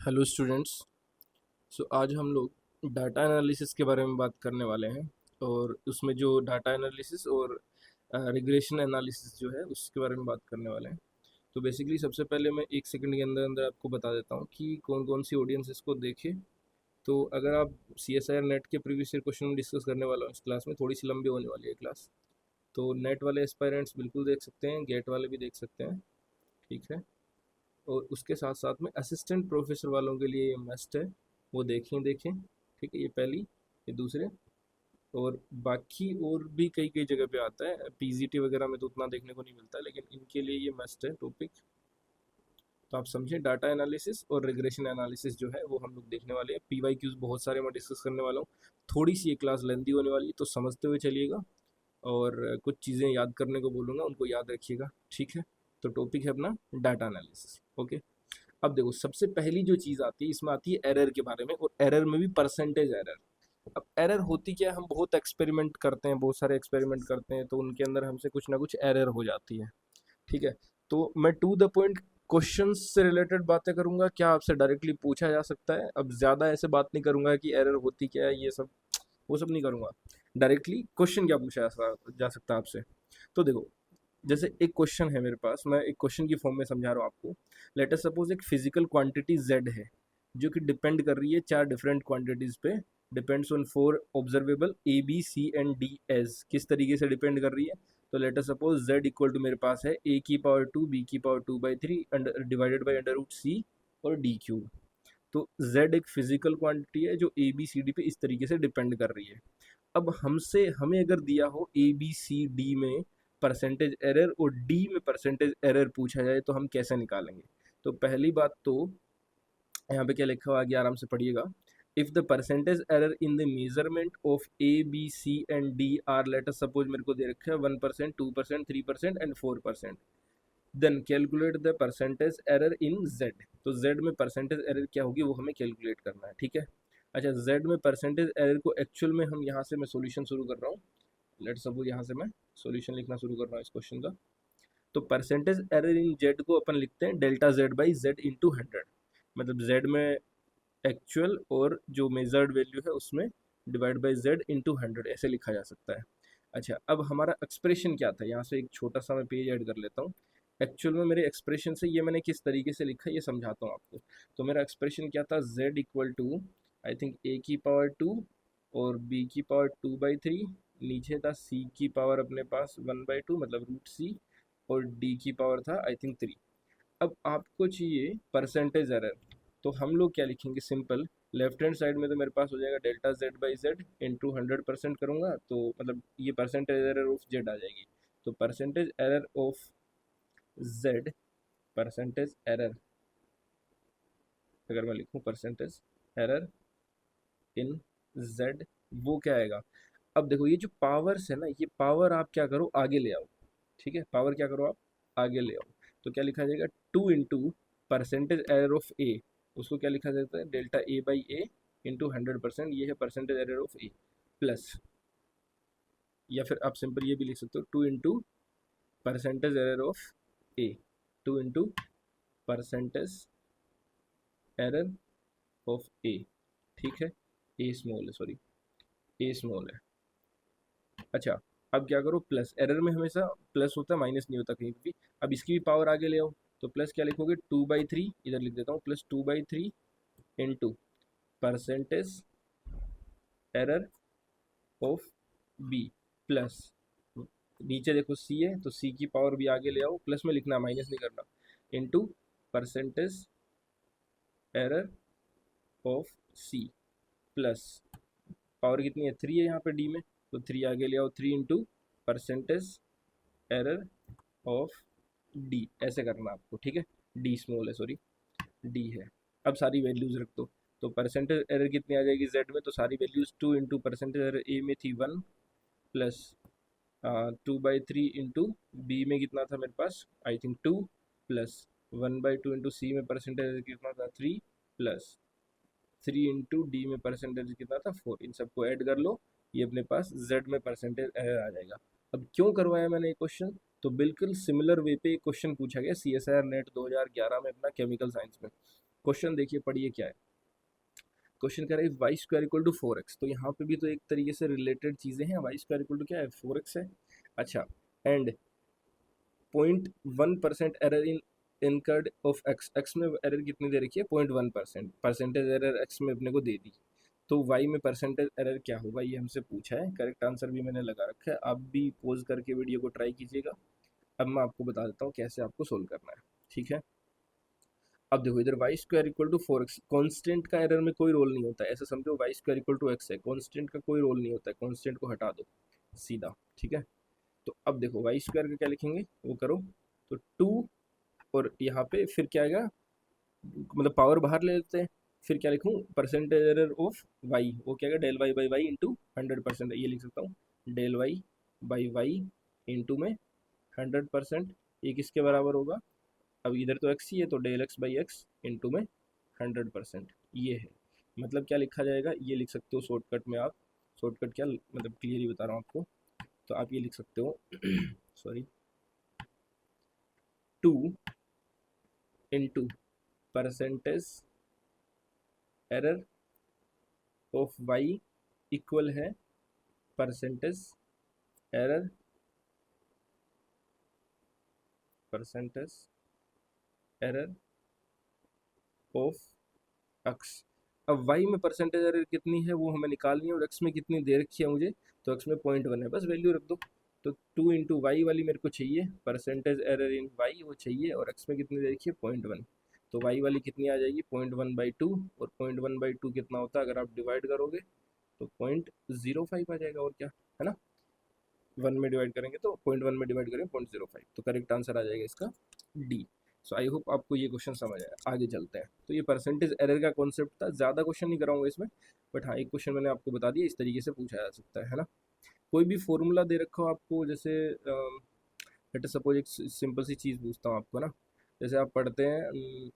Hello students. आज हम लोग डाटा एनालिसिस के बारे में बात करने वाले हैं और उसमें जो डाटा एनालिसिस और रिग्रेशन एनालिसिस जो है उसके बारे में बात करने वाले हैं। तो बेसिकली सबसे पहले मैं एक सेकंड के अंदर अंदर आपको बता देता हूँ कि कौन कौन सी ऑडियंस इसको देखे। तो अगर आप C S I R NET के प्रीवियस ईयर क्वेश्चन डिस्कस करने वाला हूँ इस क्लास में, थोड़ी सी लंबी होने वाली है क्लास। तो नेट वाले एस्पायरेंट्स बिल्कुल देख सकते हैं, गेट वाले भी देख सकते हैं, ठीक है। और उसके साथ साथ में असिस्टेंट प्रोफेसर वालों के लिए ये मस्ट है, वो देखें देखें, ठीक है। ये पहली, ये दूसरे। और बाकी और भी कई कई जगह पे आता है, पीजीटी वगैरह में तो उतना देखने को नहीं मिलता, लेकिन इनके लिए ये मस्ट है टॉपिक। तो आप समझें, डाटा एनालिसिस और रिग्रेशन एनालिसिस जो है वो हम लोग देखने वाले हैं। पी वाई क्यूज बहुत सारे मैं डिस्कस करने वाला हूँ। थोड़ी सी ये क्लास लेंदी होने वाली है, तो समझते हुए चलिएगा। और कुछ चीज़ें याद करने को बोलूँगा, उनको याद रखिएगा, ठीक है। तो टॉपिक है अपना डाटा एनालिसिस, ओके। अब देखो, सबसे पहली जो चीज़ आती है इसमें आती है एरर के बारे में, और एरर में भी परसेंटेज एरर। अब एरर होती क्या है, हम बहुत एक्सपेरिमेंट करते हैं, बहुत सारे एक्सपेरिमेंट करते हैं, तो उनके अंदर हमसे कुछ ना कुछ एरर हो जाती है, ठीक है। तो मैं टू द पॉइंट क्वेश्चन से रिलेटेड बातें करूंगा, क्या आपसे डायरेक्टली पूछा जा सकता है। अब ज़्यादा ऐसे बात नहीं करूंगा कि एरर होती क्या है, ये सब वो सब नहीं करूंगा। डायरेक्टली क्वेश्चन क्या पूछा जा सकता है आपसे। तो देखो, जैसे एक क्वेश्चन है मेरे पास, मैं एक क्वेश्चन की फॉर्म में समझा रहा हूँ आपको। लेट अस सपोज एक फिजिकल क्वांटिटी z है, जो कि डिपेंड कर रही है चार डिफरेंट क्वांटिटीज पे। Depends on four observable A B C and D as. किस तरीके से डिपेंड कर रही है, तो let us suppose z equal to मेरे पास है a की पावर 2 b की power 2/3 divided by under root c और d क्यूब। तो z एक फिजिकल क्वांटिटी है जो ए बी सी डी पे इस तरीके से डिपेंड कर रही है। अब हमें अगर दिया हो ए बी सी डी में परसेंटेज एरर और डी में परसेंटेज एरर पूछा जाए, तो हम कैसे निकालेंगे। तो पहली बात तो यहाँ पे क्या लिखा हुआ, आगे आराम से पढ़िएगा। If the percentage error in the measurement of A B C and D are, let us suppose मेरे को दे रखा है 1%, 2%, 3% and 4%, then calculate the percentage error in Z. तो जेड में परसेंटेज एरर क्या होगी वो हमें कैलकुलेट करना है, ठीक है। अच्छा, जेड में परसेंटेज एरर को एक्चुअल में हम यहाँ से मैं सॉल्यूशन शुरू कर रहा हूँ। लेट सपोज यहाँ से मैं सॉल्यूशन लिखना शुरू कर रहा हूँ इस क्वेश्चन का। तो परसेंटेज एरर इन जेड को अपन लिखते हैं delta Z by Z into 100। मतलब जेड में एक्चुअल और जो मेजर्ड वैल्यू है उसमें डिवाइड बाई जेड इंटू 100, ऐसे लिखा जा सकता है। अच्छा, अब हमारा एक्सप्रेशन क्या था, यहाँ से एक छोटा सा मैं पेज ऐड कर लेता हूँ। एक्चुअल में मेरे एक्सप्रेशन से ये मैंने किस तरीके से लिखा है ये समझाता हूँ आपको। तो मेरा एक्सप्रेशन क्या था, z equal to I think a की पावर 2 और b की पावर 2/3, नीचे था c की पावर अपने पास 1/2 मतलब रूट c, और d की पावर था आई थिंक 3। अब आपको चाहिए परसेंटेज एरर, तो हम लोग क्या लिखेंगे, सिंपल। लेफ्ट हैंड साइड में तो मेरे पास हो जाएगा delta Z by Z into 100% करूँगा, तो मतलब ये परसेंटेज एरर ऑफ जेड आ जाएगी। तो percentage error of Z, percentage error, अगर मैं लिखूँ परसेंटेज एरर इन जेड, वो क्या आएगा। अब देखो, ये जो पावर्स है ना, ये पावर आप क्या करो आगे ले आओ, ठीक है। पावर क्या करो आप आगे ले आओ। तो क्या लिखा जाएगा, 2 इंटू परसेंटेज एरर ऑफ ए, उसको क्या लिखा जाता है, delta A by A into 100%, ये है percentage error of A, plus, या फिर आप सिंपल ये भी लिख सकते हो, 2 into percentage error of A, 2 into percentage error of A, ठीक है। ए स्मॉल है, सॉरी, ए स्मॉल है। अच्छा, अब क्या करो, प्लस, एरर में हमेशा प्लस होता है, माइनस नहीं होता कहीं भी। अब इसकी भी पावर आगे ले आओ, तो प्लस क्या लिखोगे, 2/3, इधर लिख देता हूँ, plus 2/3 into percentage error of B, plus, नीचे देखो सी है तो सी की पावर भी आगे ले आओ, प्लस में लिखना, माइनस नहीं करना, into percentage error of C, plus, power कितनी है, 3 है यहाँ पे डी में, तो 3 आगे ले आओ, 3 into percentage error of D, ऐसे करना आपको, ठीक है। डी स्मॉल है, सॉरी, डी है। अब सारी वैल्यूज रख दो, तो परसेंटेज एरर कितनी आ जाएगी जेड में, तो सारी वैल्यूज 2 इंटू परसेंटेज एरर ए में थी 1, प्लस 2/3 इंटू बी में कितना था मेरे पास, आई थिंक 2, प्लस 1/2 इंटू सी में परसेंटेज एरर कितना था 3, प्लस 3 इंटू डी में परसेंटेज कितना था 4। इन सबको ऐड कर लो, ये अपने पास जेड में परसेंटेज एरर आ जाएगा। अब क्यों करवाया मैंने ये क्वेश्चन, तो बिल्कुल सिमिलर वे पे क्वेश्चन पूछा गया C S I R NET 2011 में अपना केमिकल साइंस में। क्वेश्चन देखिए, पढ़िए क्या है। क्वेश्चन कह रहा है Y square equal to 4x, तो यहाँ पे भी तो एक तरीके से रिलेटेड चीज़ें हैं। वाई स्क्वायर इक्वल टू क्या है, 4x है। अच्छा, and 0.1% error in incurred of x, x में एरर कितनी दे रखी है, 0.1%, परसेंटेज एरर एक्स में अपने को दे दी। तो वाई में परसेंटेज एरर क्या होगा ये हमसे पूछा है। करेक्ट आंसर भी मैंने लगा रखा है, आप भी पॉज करके वीडियो को ट्राई कीजिएगा। अब मैं आपको बता देता हूँ कैसे आपको सोल्व करना है, ठीक है। अब देखो इधर Y square equal to 4x, constant का एरर में कोई रोल नहीं होता है, ऐसा समझो Y square equal to X है, कॉन्स्टेंट का कोई रोल नहीं होता है, कॉन्स्टेंट को हटा दो सीधा, ठीक है। तो अब देखो वाई स्क्वायर का क्या लिखेंगे, वो करो, तो 2 और यहाँ पे फिर क्या आएगा, मतलब पावर बाहर ले लेते हैं, फिर क्या लिखूँ, परसेंटेज एरर ऑफ वाई, वो क्या आएगा, del Y by Y into 100%, ये लिख सकता हूँ, del Y by Y into में 100%, ये किसके बराबर होगा, अब इधर तो एक्स ही है तो del X by X into में 100%, ये है। मतलब क्या लिखा जाएगा, ये लिख सकते हो शॉर्टकट में आप, शॉर्टकट क्या मतलब क्लियर ही बता रहा हूँ आपको, तो आप ये लिख सकते हो sorry, 2 into percentage error of Y equal है percentage error, percentage error of X. अब वाई में परसेंटेज एरर कितनी है वो हमें निकालनी है, और एक्स में कितनी दे रखी है मुझे, तो एक्स में 0.1 है, बस वैल्यू रख दो। तो 2 इंटू वाई वाली मेरे को चाहिए, परसेंटेज एरर इन वाई वो चाहिए, और एक्स में कितनी दे रखी है 0.1, तो वाई वाली कितनी आ जाएगी 0.1/2, और 0.1/2 कितना होता है अगर आप डिवाइड करोगे तो 0.05 आ जाएगा, और क्या है ना, 1 में डिवाइड करेंगे तो 0.1 में डिवाइड करेंगे 0.05, तो करेक्ट आंसर आ जाएगा इसका डी। सो आई होप आपको ये क्वेश्चन समझ आया। आगे चलते हैं, तो ये परसेंटेज एरर का कॉन्सेप्ट था, ज़्यादा क्वेश्चन नहीं कराऊंगा इसमें, बट हाँ एक क्वेश्चन मैंने आपको बता दिया, इस तरीके से पूछा जा सकता है ना। कोई भी फॉर्मूला दे रखा हो आपको, जैसे लेट सपोज एक सिंपल सी चीज़ पूछता हूँ आपको ना, जैसे आप पढ़ते हैं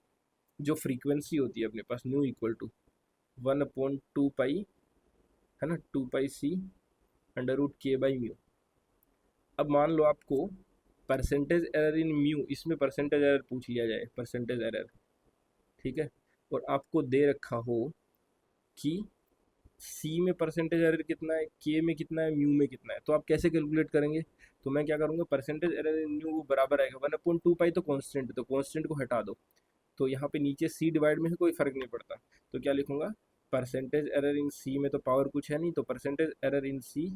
जो फ्रीक्वेंसी होती है अपने पास, न्यू इक्वल टू 1/2 पाई, है ना, 2 पाई c √k/μ। अब मान लो आपको परसेंटेज एरर इन म्यू, इसमें परसेंटेज एरर पूछ लिया जाए, परसेंटेज एरर, ठीक है, और आपको दे रखा हो कि सी में परसेंटेज एरर कितना है, के में कितना है, म्यू में कितना है, तो आप कैसे कैलकुलेट करेंगे, तो मैं क्या करूँगा, परसेंटेज एरर इन म्यू बराबर आएगा 1/2 पाई, तो कॉन्स्टेंट, तो कॉन्स्टेंट को हटा दो, तो यहाँ पे नीचे सी डिवाइड में है कोई फर्क नहीं पड़ता, तो क्या लिखूंगा, परसेंटेज एरर इन सी में तो पावर कुछ है नहीं, तो परसेंटेज एरर इन सी,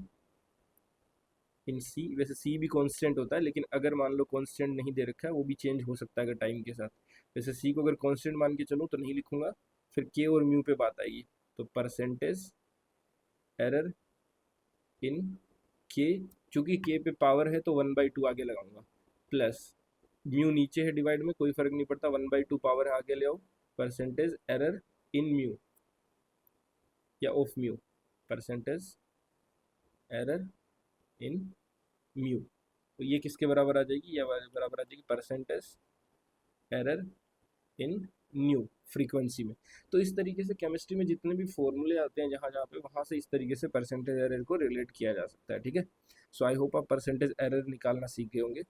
वैसे सी भी कांस्टेंट होता है, लेकिन अगर मान लो कांस्टेंट नहीं दे रखा है, वो भी चेंज हो सकता है अगर टाइम के साथ, वैसे सी को अगर कांस्टेंट मान के चलो तो नहीं लिखूंगा, फिर के और म्यू पे बात आएगी, तो परसेंटेज एरर इन के, चूंकि के पे पावर है तो 1/2 आगे लगाऊंगा, प्लस म्यू नीचे है डिवाइड में, कोई फर्क नहीं पड़ता, 1/2 पावर है आगे ले आओ, परसेंटेज एरर इन म्यू या of mu, percentage error in mu, तो ये किसके बराबर आ जाएगी, या बराबर आ जाएगी परसेंटेज एरर इन न्यू फ्रीक्वेंसी में। तो इस तरीके से केमिस्ट्री में जितने भी फॉर्मूले आते हैं जहाँ जहाँ पे, वहाँ से इस तरीके से परसेंटेज एरर को रिलेट किया जा सकता है, ठीक है। सो आई होप आप परसेंटेज एरर निकालना सीख गए होंगे।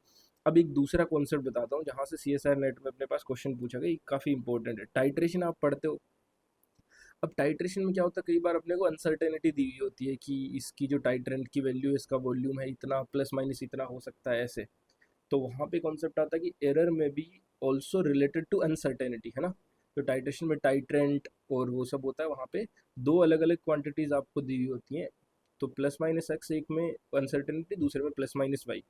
अब एक दूसरा कॉन्सेप्ट बताता हूँ जहाँ से CSIR नेट में अपने पास क्वेश्चन पूछा गया, काफ़ी इंपॉर्टेंट है। टाइट्रेशन आप पढ़ते हो, अब टाइट्रेशन में क्या होता है, कई बार अपने को अनसर्टेनिटी दी हुई होती है कि इसकी जो टाइट्रेंट की वैल्यू है, इसका वॉल्यूम है इतना, प्लस माइनस इतना हो सकता है ऐसे, तो वहाँ पे कॉन्सेप्ट आता है कि एरर में भी ऑल्सो रिलेटेड टू अनसर्टेनिटी, है ना। तो टाइट्रेशन में टाइट्रेंट और वो सब होता है, वहाँ पे दो अलग अलग क्वांटिटीज़ आपको दी हुई होती हैं, तो प्लस माइनस एक्स एक में अनसर्टेनिटी, दूसरे में प्लस माइनस वाई।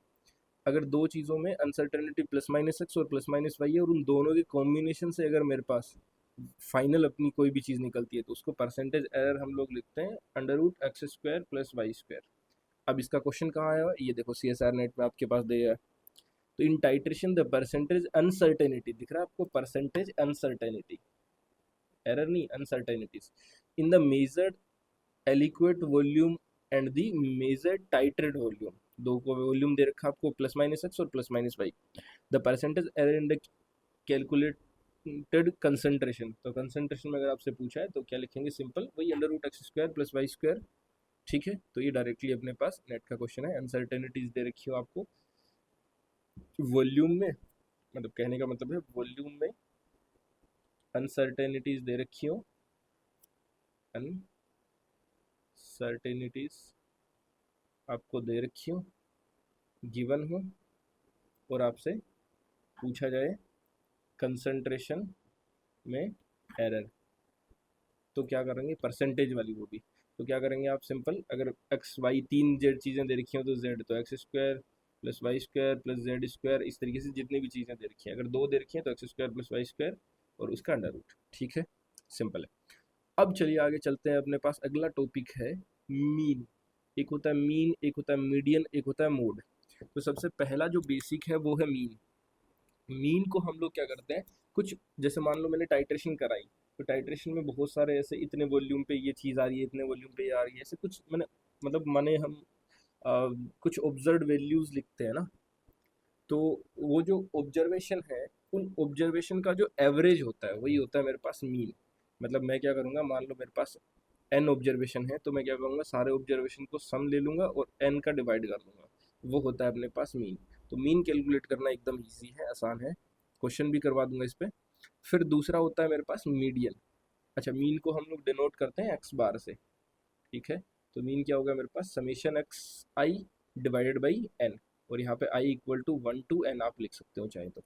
अगर दो चीज़ों में अनसर्टेनिटी प्लस माइनस एक्स और प्लस माइनस वाई है, और उन दोनों के कॉम्बिनेशन से अगर मेरे पास फाइनल अपनी कोई भी चीज़ निकलती है, तो उसको परसेंटेज एरर हम लोग लिखते हैं √x² प्लस y²। अब इसका क्वेश्चन कहाँ आया है, ये देखो CSIR नेट में आपके पास दिया है। तो in titration the percentage uncertainty, दिख रहा है आपको, परसेंटेज अनसर्टेनिटी, एरर नहीं, uncertainties in the measured aliquot volume and the measured titrate volume, दो को वॉल्यूम दे रखा आपको, प्लस माइनस एक्स और plus minus Y, the percentage error in the calculated concentration, तो कंसंट्रेशन में अगर आपसे पूछा है तो क्या लिखेंगे, सिंपल वही √x² प्लस y², ठीक है। तो ये डायरेक्टली अपने पास नेट का क्वेश्चन है, अनसर्टेनिटीज दे रखी हो आपको वॉल्यूम में, मतलब कहने का मतलब है वॉल्यूम में अनसर्टेनिटीज दे रखी हो, अनसर्टेनिटीज आपको दे रखी हो, गिवन हो, और आपसे पूछा जाए कंसंट्रेशन में एरर, तो क्या करेंगे, परसेंटेज वाली वो भी, तो क्या करेंगे आप, सिंपल, अगर एक्स वाई तीन जेड चीज़ें दे रखी हो तो जेड तो X square plus Y square plus Z square, इस तरीके से जितनी भी चीज़ें दे रखी हैं, अगर दो दे रखी हैं तो X square plus Y square और उसका अंडर रूट। ठीक है, सिंपल है। अब चलिए आगे चलते हैं, अपने पास अगला टॉपिक है मीन। एक होता है मीन, एक होता है मीडियन, एक होता है मोड। तो सबसे पहला जो बेसिक है वो है मीन। मीन को हम लोग क्या करते हैं, कुछ जैसे मान लो मैंने टाइट्रेशन कराई, तो टाइट्रेशन में बहुत सारे ऐसे इतने वॉल्यूम पे ये चीज़ आ रही है, इतने वॉल्यूम पे ये आ रही है, ऐसे कुछ मैंने मतलब माने हम कुछ ऑब्जर्व वैल्यूज़ लिखते हैं ना, तो वो जो ऑब्जर्वेशन है, उन ऑब्जर्वेशन का जो एवरेज होता है वही होता है मेरे पास मीन। मतलब मैं क्या करूँगा, मान लो मेरे पास n ऑब्जर्वेशन है, तो मैं क्या करूँगा, सारे ऑब्जर्वेशन को सम ले लूँगा और n का डिवाइड कर लूँगा, वो होता है अपने पास मीन। तो मीन कैलकुलेट करना एकदम ईजी है, आसान है, क्वेश्चन भी करवा दूंगा इस पर। फिर दूसरा होता है मेरे पास मीडियन। अच्छा, मीन को हम लोग डिनोट करते हैं एक्स बार से। ठीक है, तो मीन क्या होगा मेरे पास, summation x I divided by N, और यहाँ पे I equal to 1 to n आप लिख सकते हो चाहे तो।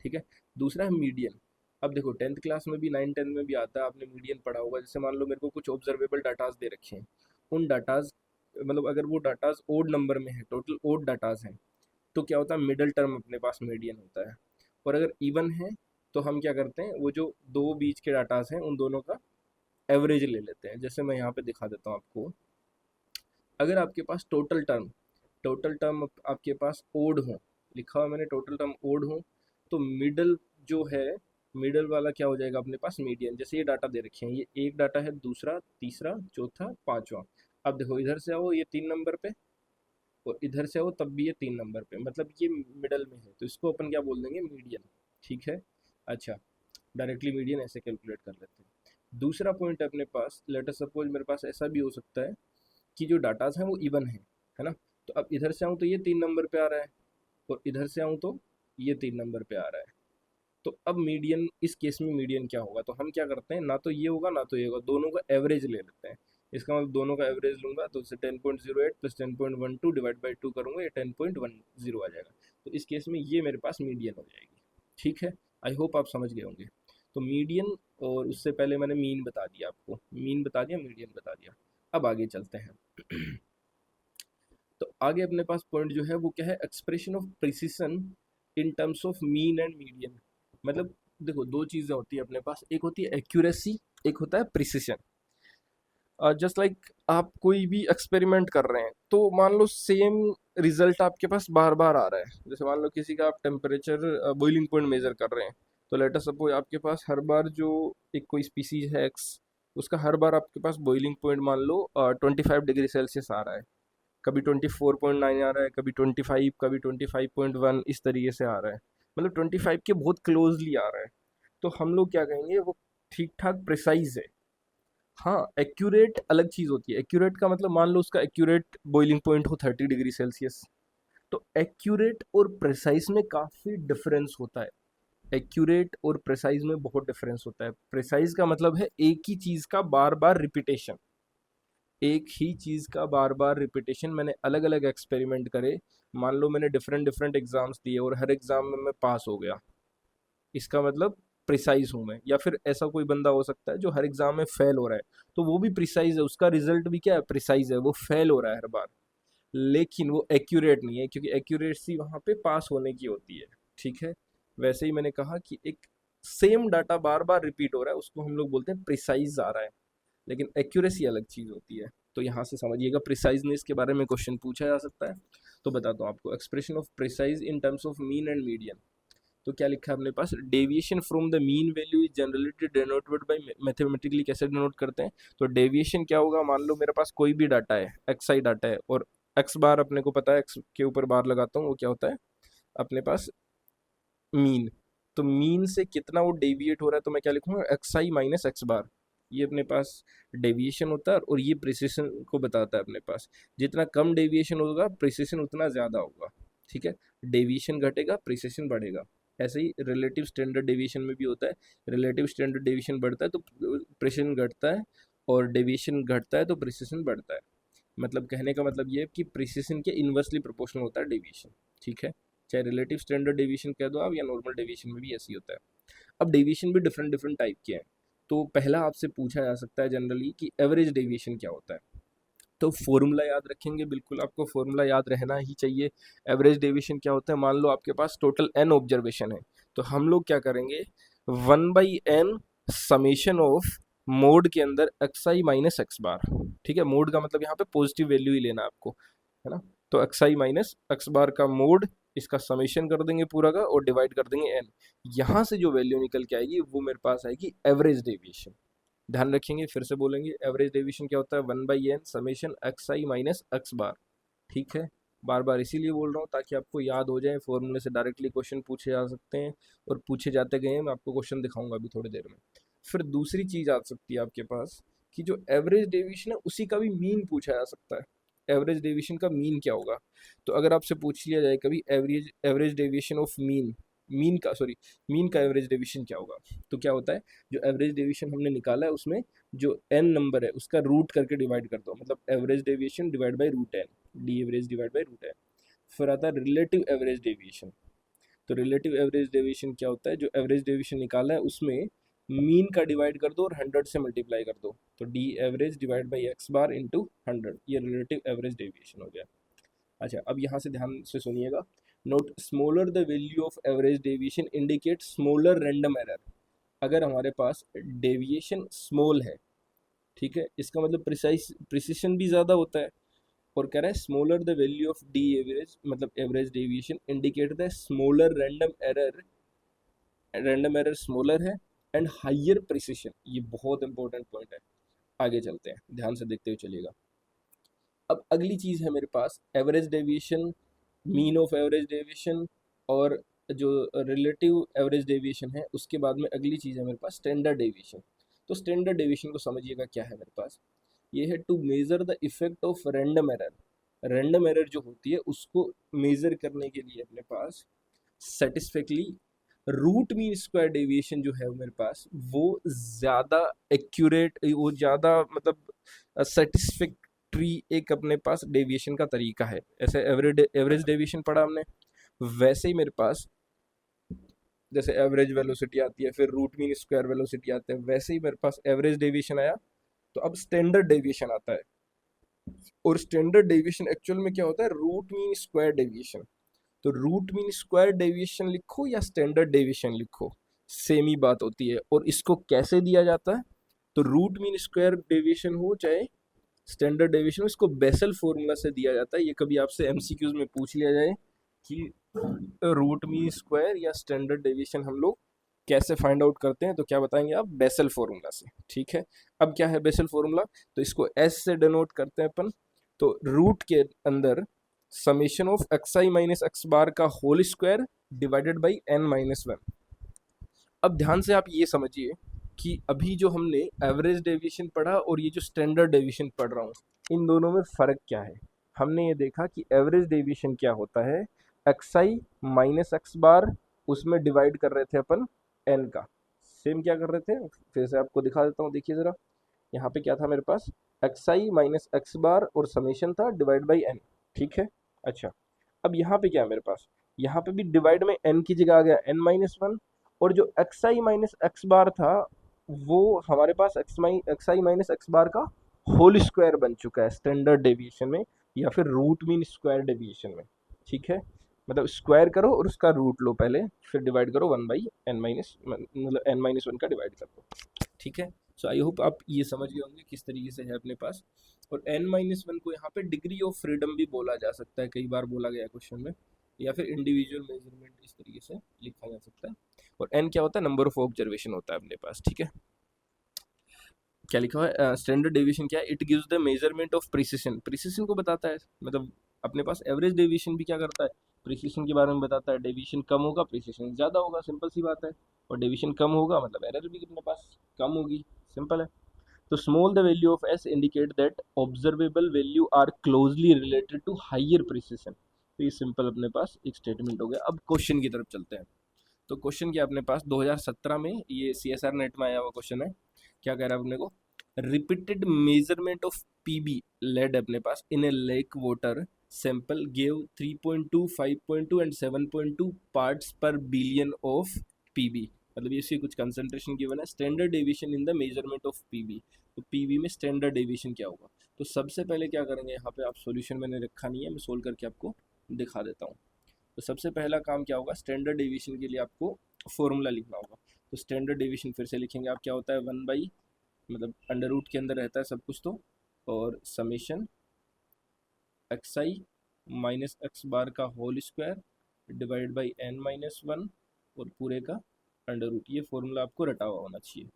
ठीक है, दूसरा है मीडियन। अब देखो 10th क्लास में भी 9-10 में भी आता है, आपने मीडियन पढ़ा होगा। जैसे मान लो मेरे को कुछ ऑब्जर्वेबल डाटाज दे रखे हैं, उन डाटाज मतलब अगर वो डाटाज ओड नंबर में है, टोटल ओड डाटाज हैं, तो क्या होता है, मिडल टर्म अपने पास मीडियन होता है। और अगर इवन है तो हम क्या करते हैं, वो जो दो बीच के डाटाज हैं उन दोनों का एवरेज ले लेते हैं। जैसे मैं यहाँ पे दिखा देता हूँ आपको, अगर आपके पास टोटल टर्म आपके पास ओड हो, लिखा हुआ मैंने टोटल टर्म ओड हो, तो मिडल जो है, मिडल वाला क्या हो जाएगा अपने पास, मीडियन। जैसे ये डाटा दे रखे हैं, ये एक डाटा है, दूसरा, तीसरा, चौथा, पांचवा। अब देखो इधर से आओ ये 3 नंबर पे, और इधर से आओ तब भी ये 3 नंबर पे, मतलब ये मिडल में है, तो इसको अपन क्या बोल देंगे, मीडियन। ठीक है, अच्छा, डायरेक्टली मीडियन ऐसे कैलकुलेट कर लेते हैं। दूसरा पॉइंट अपने पास, लेट अस सपोज मेरे पास ऐसा भी हो सकता है कि जो डाटाज हैं वो इवन है ना, तो अब इधर से आऊँ तो ये 3 नंबर पे आ रहा है, और इधर से आऊँ तो ये 3 नंबर पे आ रहा है। तो अब मीडियन, इस केस में मीडियन क्या होगा, तो हम क्या करते हैं, ना तो ये होगा ना तो ये होगा, दोनों का एवरेज ले लेते हैं। इसका मतलब दोनों का एवरेज लूंगा तो उससे 10.08 प्लस 10.12 डिवाइड बाई 2 करूँगा, ये 10.10 आ जाएगा। तो इस केस में ये मेरे पास मीडियन हो जाएगी। ठीक है, आई होप आप समझ गए होंगे। तो मीडियन, और उससे पहले मैंने मीन बता दिया आपको, मीन बता दिया, मीडियन बता दिया। अब आगे चलते हैं। तो आगे अपने पास पॉइंट जो है वो क्या है, expression of precision in terms of mean and median. मतलब देखो दो चीज़ें होती है अपने पास, एक होती है एक्यूरेसी, एक होता है प्रिसिशन। जस्ट लाइक आप कोई भी एक्सपेरिमेंट कर रहे हैं, तो मान लो सेम रिजल्ट आपके पास बार बार आ रहा है। जैसे मान लो किसी का आप टेम्परेचर बॉइलिंग पॉइंट मेजर कर रहे हैं, तो लेट अस सपोज आपके पास हर बार जो एक कोई स्पीसीज है एक्स, उसका हर बार आपके पास बॉइलिंग पॉइंट मान लो 25 डिग्री सेल्सियस आ रहा है, कभी 24.9 आ रहा है, कभी 25, कभी 25.1, इस तरीके से आ रहा है, मतलब 25 के बहुत क्लोजली आ रहा है। तो हम लोग क्या कहेंगे, वो ठीक ठाक प्रिसाइज है। हाँ, एक्यूरेट अलग चीज़ होती है। एक्यूरेट का मतलब मान लो उसका एक्यूरेट बॉइलिंग पॉइंट हो 30 डिग्री सेल्सियस, तो एक्यूरेट और प्रिसाइज में काफ़ी डिफरेंस होता है। एक्यूरेट और प्रिसाइज में बहुत डिफरेंस होता है। प्रिसाइज का मतलब है एक ही चीज़ का बार बार रिपीटेशन, एक ही चीज़ का बार बार रिपीटेशन। मैंने अलग अलग एक्सपेरिमेंट करे, मान लो मैंने डिफरेंट डिफरेंट एग्जाम्स दिए और हर एग्जाम में मैं पास हो गया, इसका मतलब प्रिसाइज हूँ मैं। या फिर ऐसा कोई बंदा हो सकता है जो हर एग्जाम में फेल हो रहा है, तो वो भी प्रिसाइज है, उसका रिजल्ट भी क्या है, प्रिसाइज है, वो फेल हो रहा है हर बार, लेकिन वो एक्यूरेट नहीं है, क्योंकि एक्यूरेसी वहाँ पे पास होने की होती है। ठीक है, वैसे ही मैंने कहा कि एक सेम डाटा बार बार रिपीट हो रहा है, उसको हम लोग बोलते हैं प्रिसाइज आ रहा है, लेकिन एक्यूरेसी अलग चीज़ होती है। तो यहाँ से समझिएगा, प्रिसाइजनेस के बारे में क्वेश्चन पूछा जा सकता है। तो बताता हूँ आपको, expression of precise in terms of mean and median. तो क्या लिखा है अपने पास, deviation from the mean value is generally denoted by mathematically, कैसे डिनोट करते हैं, तो डेविएशन क्या होगा, मान लो मेरे पास कोई भी डाटा है, एक्स आई डाटा है, और एक्स बार अपने को पता है, एक्स के ऊपर बार लगाता हूँ, वो क्या होता है अपने पास, मीन। तो मीन से कितना वो डेविएट हो रहा है, तो मैं क्या लिखूंगा, एक्स आई माइनस एक्स बार, ये अपने पास डेविएशन होता है, और ये प्रिसिशन को बताता है अपने पास। जितना कम डेविएशन होगा प्रिसिशन उतना ज़्यादा होगा। ठीक है, डेविएशन घटेगा, प्रिसिशन बढ़ेगा, ऐसे ही रिलेटिव स्टैंडर्ड डेविएशन में भी होता है। रिलेटिव स्टैंडर्ड डेविएशन बढ़ता है तो प्रिसिशन घटता है, और डेविएशन घटता है तो प्रिसिशन बढ़ता है। मतलब कहने का मतलब ये है कि प्रिसिशन के इन्वर्सली प्रोपोर्शनल होता है डेविएशन, ठीक है। चाहे रिलेटिव स्टैंडर्ड डेविएशन कह दो आप या नॉर्मल डेविएशन में भी ऐसे ही होता है। अब डेविएशन भी डिफरेंट डिफरेंट टाइप के हैं। तो पहला आपसे पूछा जा सकता है जनरली कि एवरेज डेविएशन क्या होता है। तो फॉर्मूला याद रखेंगे, बिल्कुल आपको फॉर्मूला याद रहना ही चाहिए। एवरेज डेविएशन क्या होता है, मान लो आपके पास टोटल n ऑब्जर्वेशन है, तो हम लोग क्या करेंगे, 1/n समेशन ऑफ मोड के अंदर xi माइनस एक्स बार, ठीक है। मोड का मतलब यहाँ पे पॉजिटिव वैल्यू ही लेना है आपको, है ना। तो xi माइनस एक्स बार का मोड, इसका समेशन कर देंगे पूरा का और डिवाइड कर देंगे n। यहाँ से जो वैल्यू निकल के आएगी वो मेरे पास आएगी एवरेज डेविएशन। ध्यान रखेंगे, फिर से बोलेंगे, एवरेज डेविएशन क्या होता है, 1/n summation xi minus x bar, ठीक है। बार बार इसीलिए बोल रहा हूँ ताकि आपको याद हो जाए, फॉर्मूले से डायरेक्टली क्वेश्चन पूछे जा सकते हैं और पूछे जाते गए हैं। मैं आपको क्वेश्चन दिखाऊंगा अभी थोड़ी देर में। फिर दूसरी चीज़ आ सकती है आपके पास कि जो एवरेज डेविएशन है उसी का भी मीन पूछा जा सकता है। एवरेज डेविएशन का मीन क्या होगा, तो अगर आपसे पूछ लिया जाए कभी average average deviation of mean का एवरेज डेविएशन क्या होगा, तो क्या होता है, जो एवरेज डेविएशन हमने निकाला है उसमें जो n नंबर है उसका रूट करके डिवाइड कर दो, मतलब average deviation divide by root n, D average divide by root n। फिर आता है रिलेटिव एवरेज डेविएशन। तो रिलेटिव एवरेज डेविएशन क्या होता है, जो एवरेज डेविएशन निकाला है उसमें मीन का डिवाइड कर दो और 100 से मल्टीप्लाई कर दो, तो D average divide by x bar into 100, ये रिलेटिव एवरेज डेविएशन हो गया। अच्छा, अब यहाँ से ध्यान से सुनिएगा, note smaller the value of average deviation indicate smaller random error. अगर हमारे पास डेविएशन स्मॉल है, ठीक है, इसका मतलब प्रिसिशन भी ज़्यादा होता है। और कह रहा है smaller the value of the average, मतलब average deviation indicate the smaller random error smaller है एंड हाइयर प्रिसिशन। ये बहुत इंपॉर्टेंट पॉइंट है, आगे चलते हैं, ध्यान से देखते हुए चलिएगा। अब अगली चीज़ है मेरे पास average deviation, mean of average deviation और जो रिलेटिव एवरेज डेविएशन है, उसके बाद में अगली चीज़ है मेरे पास स्टैंडर्ड डेविएशन। तो स्टैंडर्ड डेविएशन को समझिएगा क्या है मेरे पास, ये है to measure the effect of random error. Random error जो होती है उसको मेजर करने के लिए अपने पास satisfactorily root mean square deviation जो है मेरे पास वो ज़्यादा एक्यूरेट, वो ज़्यादा मतलब सेटिस्फैक्ट्री एक अपने पास डेविएशन का तरीका है। ऐसे एवरेज डेविएशन पढ़ा हमने, वैसे ही मेरे पास जैसे एवरेज वेलोसिटी आती है, फिर रूट मीन स्क्वायर वेलोसिटी आते हैं, वैसे ही मेरे पास एवरेज डेविएशन आया। तो अब स्टैंडर्ड डेविएशन आता है, और स्टैंडर्ड डेविएशन एक्चुअल में क्या होता है, रूट मीन स्क्वायर डेविएशन। तो रूट मीन स्क्वायर डेविएशन लिखो या स्टैंडर्ड डेविएशन लिखो, सेम ही बात होती है। और इसको कैसे दिया जाता है, तो रूट मीन स्क्वायर डेविएशन हो चाहे स्टैंडर्ड डेविएशन, इसको बेसल फॉर्मूला से दिया जाता है। ये कभी आपसे एमसीक्यूज में पूछ लिया जाए कि रूट मीन स्क्वायर या स्टैंडर्ड डेविएशन हम लोग कैसे फाइंड आउट करते हैं, तो क्या बताएंगे आप, बेसल फॉर्मूला से, ठीक है। अब क्या है बेसल फॉर्मूला, तो इसको एस से डिनोट करते हैं अपन। तो रूट के अंदर summation of x I minus x bar का whole square divided by n minus 1। अब ध्यान से आप ये समझिए कि अभी जो हमने एवरेज डेविएशन पढ़ा और ये जो स्टैंडर्ड डेविएशन पढ़ रहा हूँ, इन दोनों में फ़र्क क्या है। हमने ये देखा कि एवरेज डेविएशन क्या होता है, एक्स आई माइनस एक्स बार, उसमें डिवाइड कर रहे थे अपन n का, सेम क्या कर रहे थे, फिर से आपको दिखा देता हूँ, देखिए ज़रा। यहाँ पे क्या था मेरे पास, एक्स आई माइनस एक्स बार और समेशन था डिवाइड बाई n, ठीक है। अच्छा, अब यहाँ पे क्या है मेरे पास, यहाँ पे भी डिवाइड में n की जगह आ गया n माइनस 1, और जो एक्स आई माइनस एक्स बार था वो हमारे पास एक्स आई माइनस एक्स बार का होल स्क्वायर बन चुका है स्टैंडर्ड डेविएशन में, या फिर रूट मीन स्क्वायर डेविएशन में, ठीक है। मतलब स्क्वायर करो और उसका रूट लो पहले, फिर डिवाइड करो 1/n माइनस, मतलब n माइनस 1 का डिवाइड कर दो, ठीक है। सो आई होप आप ये समझ गए होंगे किस तरीके से है अपने पास। और n माइनस 1 को यहाँ पे डिग्री ऑफ फ्रीडम भी बोला जा सकता है, कई बार बोला गया क्वेश्चन में, या फिर इंडिविजुअल मेजरमेंट, इस तरीके से लिखा जा सकता है। और n क्या होता है, नंबर ऑफ ऑब्जर्वेशन होता है अपने पास, ठीक है। क्या लिखा हुआ है, स्टैंडर्ड डेविएशन क्या है, it gives the measurement of precision, precision को बताता है। मतलब अपने पास एवरेज डेविएशन भी क्या करता है, प्रिसिशन के बारे में बताता है। डेविएशन कम होगा प्रिसिशन ज़्यादा होगा, सिंपल सी बात है। और डेविएशन कम होगा मतलब एरर भी अपने पास कम होगी, सिंपल है। तो small the value of S indicate that observable value are closely related to higher precision. तो ये सिंपल अपने पास एक स्टेटमेंट हो गया। अब क्वेश्चन की तरफ चलते हैं। तो क्वेश्चन क्या अपने पास 2017 में ये CSR नेट में आया हुआ क्वेश्चन है। क्या कह रहा है अपने को, repeated measurement of PB lead अपने पास in a lake water sample gave 3.2, 5.2 and 7.2 parts per billion of PB. मतलब इसकी कुछ कंसंट्रेशन गिवन है, standard deviation in the measurement of PB. तो पीबी में स्टैंडर्ड डेविएशन क्या होगा। तो सबसे पहले क्या करेंगे, यहाँ पे आप सॉल्यूशन मैंने रखा नहीं है, मैं सोल्व करके आपको दिखा देता हूँ। तो सबसे पहला काम क्या होगा, स्टैंडर्ड डेविएशन के लिए आपको फॉर्मूला लिखना होगा। तो स्टैंडर्ड डेविएशन फिर से लिखेंगे आप, क्या होता है 1 बाई, मतलब अंडर रूट के अंदर रहता है सब कुछ, तो और summation xi minus x bar का whole square divide by n-1 और पूरे का अंडर रूट। ये फॉर्मूला आपको रटा हुआ होना चाहिए।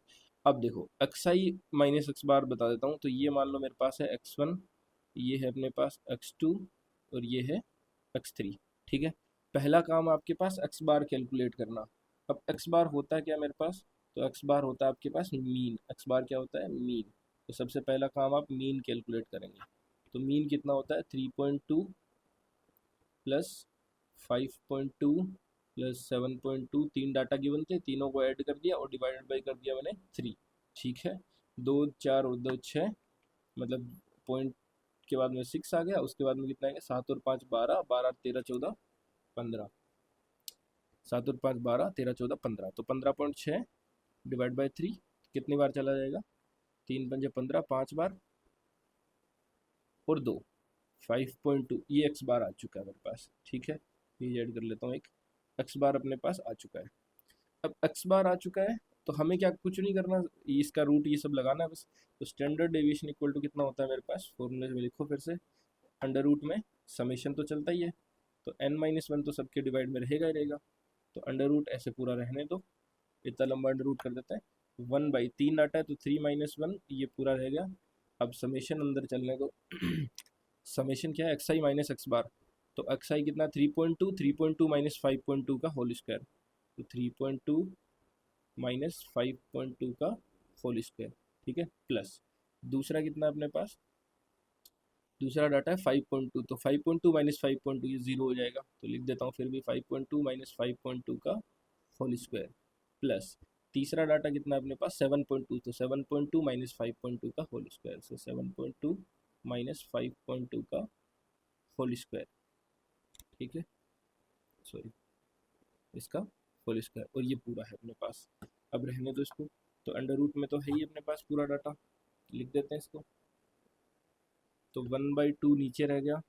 अब देखो xi माइनस एक्स बार बता देता हूँ। तो ये मान लो मेरे पास है x1, ये है अपने पास x2 और ये है x3। ठीक है, पहला काम आपके पास x बार कैलकुलेट करना। अब x बार होता है क्या मेरे पास, तो x बार होता है आपके पास मीन। x बार क्या होता है, मीन। तो सबसे पहला काम आप मीन कैलकुलेट करेंगे। तो मीन कितना होता है 3.2 प्लस 5.2 प्लस 7.2। तीन डाटा गिवन थे, तीनों को ऐड कर दिया और डिवाइडेड बाई कर दिया मैंने 3। ठीक है, 2 4 और 2 6, मतलब पॉइंट के बाद में 6 आ गया। उसके बाद में कितना आएगा, 7 और 5 12, 12 13 14 15, 7 और 5 12 13 14 15। तो 15.6 डिवाइड बाई 3 कितनी बार चला जाएगा, 3 पंजे 15, 5 बार और 2, 5.2। ये एक्स बार आ चुका है मेरे पास। ठीक है, ये ऐड कर लेता हूँ, एक एक्स बार अपने पास आ चुका है। अब एक्स बार आ चुका है तो हमें क्या कुछ नहीं करना, इसका रूट ये सब लगाना है बस। तो स्टैंडर्ड डेविएशन इक्वल टू कितना होता है मेरे पास, फॉर्मूले में लिखो फिर से, अंडर रूट में समेशन तो चलता ही है, तो n-1 तो सबके डिवाइड में रहेगा ही रहेगा। तो अंडर रूट ऐसे पूरा रहने दो, इतना लंबा अंडर रूट कर देते हैं। 1 बाई 3 आता है तो 3-1 ये पूरा रह गया। अब समेशन अंदर चलने दो। समेशन क्या है, एक्स आई माइनस एक्स बार। तो एक्स आई कितना 3.2, 3.2 माइनस 5.2 का होल स्क्वायर। तो 3.2 माइनस 5.2 का होल स्क्वायर। ठीक है, प्लस दूसरा कितना अपने पास, दूसरा डाटा है 5.2। तो 5.2 माइनस 5.2 ये जीरो हो जाएगा, तो लिख देता हूँ फिर भी 5.2 माइनस 5.2 का होल स्क्वायर प्लस तीसरा डाटा कितना अपने पास 7.2। तो 7.2 माइनस 5.2 का होल स्क्वायर। सो 7.2 माइनस 5.2 का होल स्क्वायर। ठीक है, सॉरी, इसका होल स्क्वायर, और ये पूरा है अपने पास। अब रहने दो इसको, तो अंडर रूट में तो है ही अपने पास पूरा डाटा, लिख देते हैं इसको। तो 1/2 नीचे रह गया,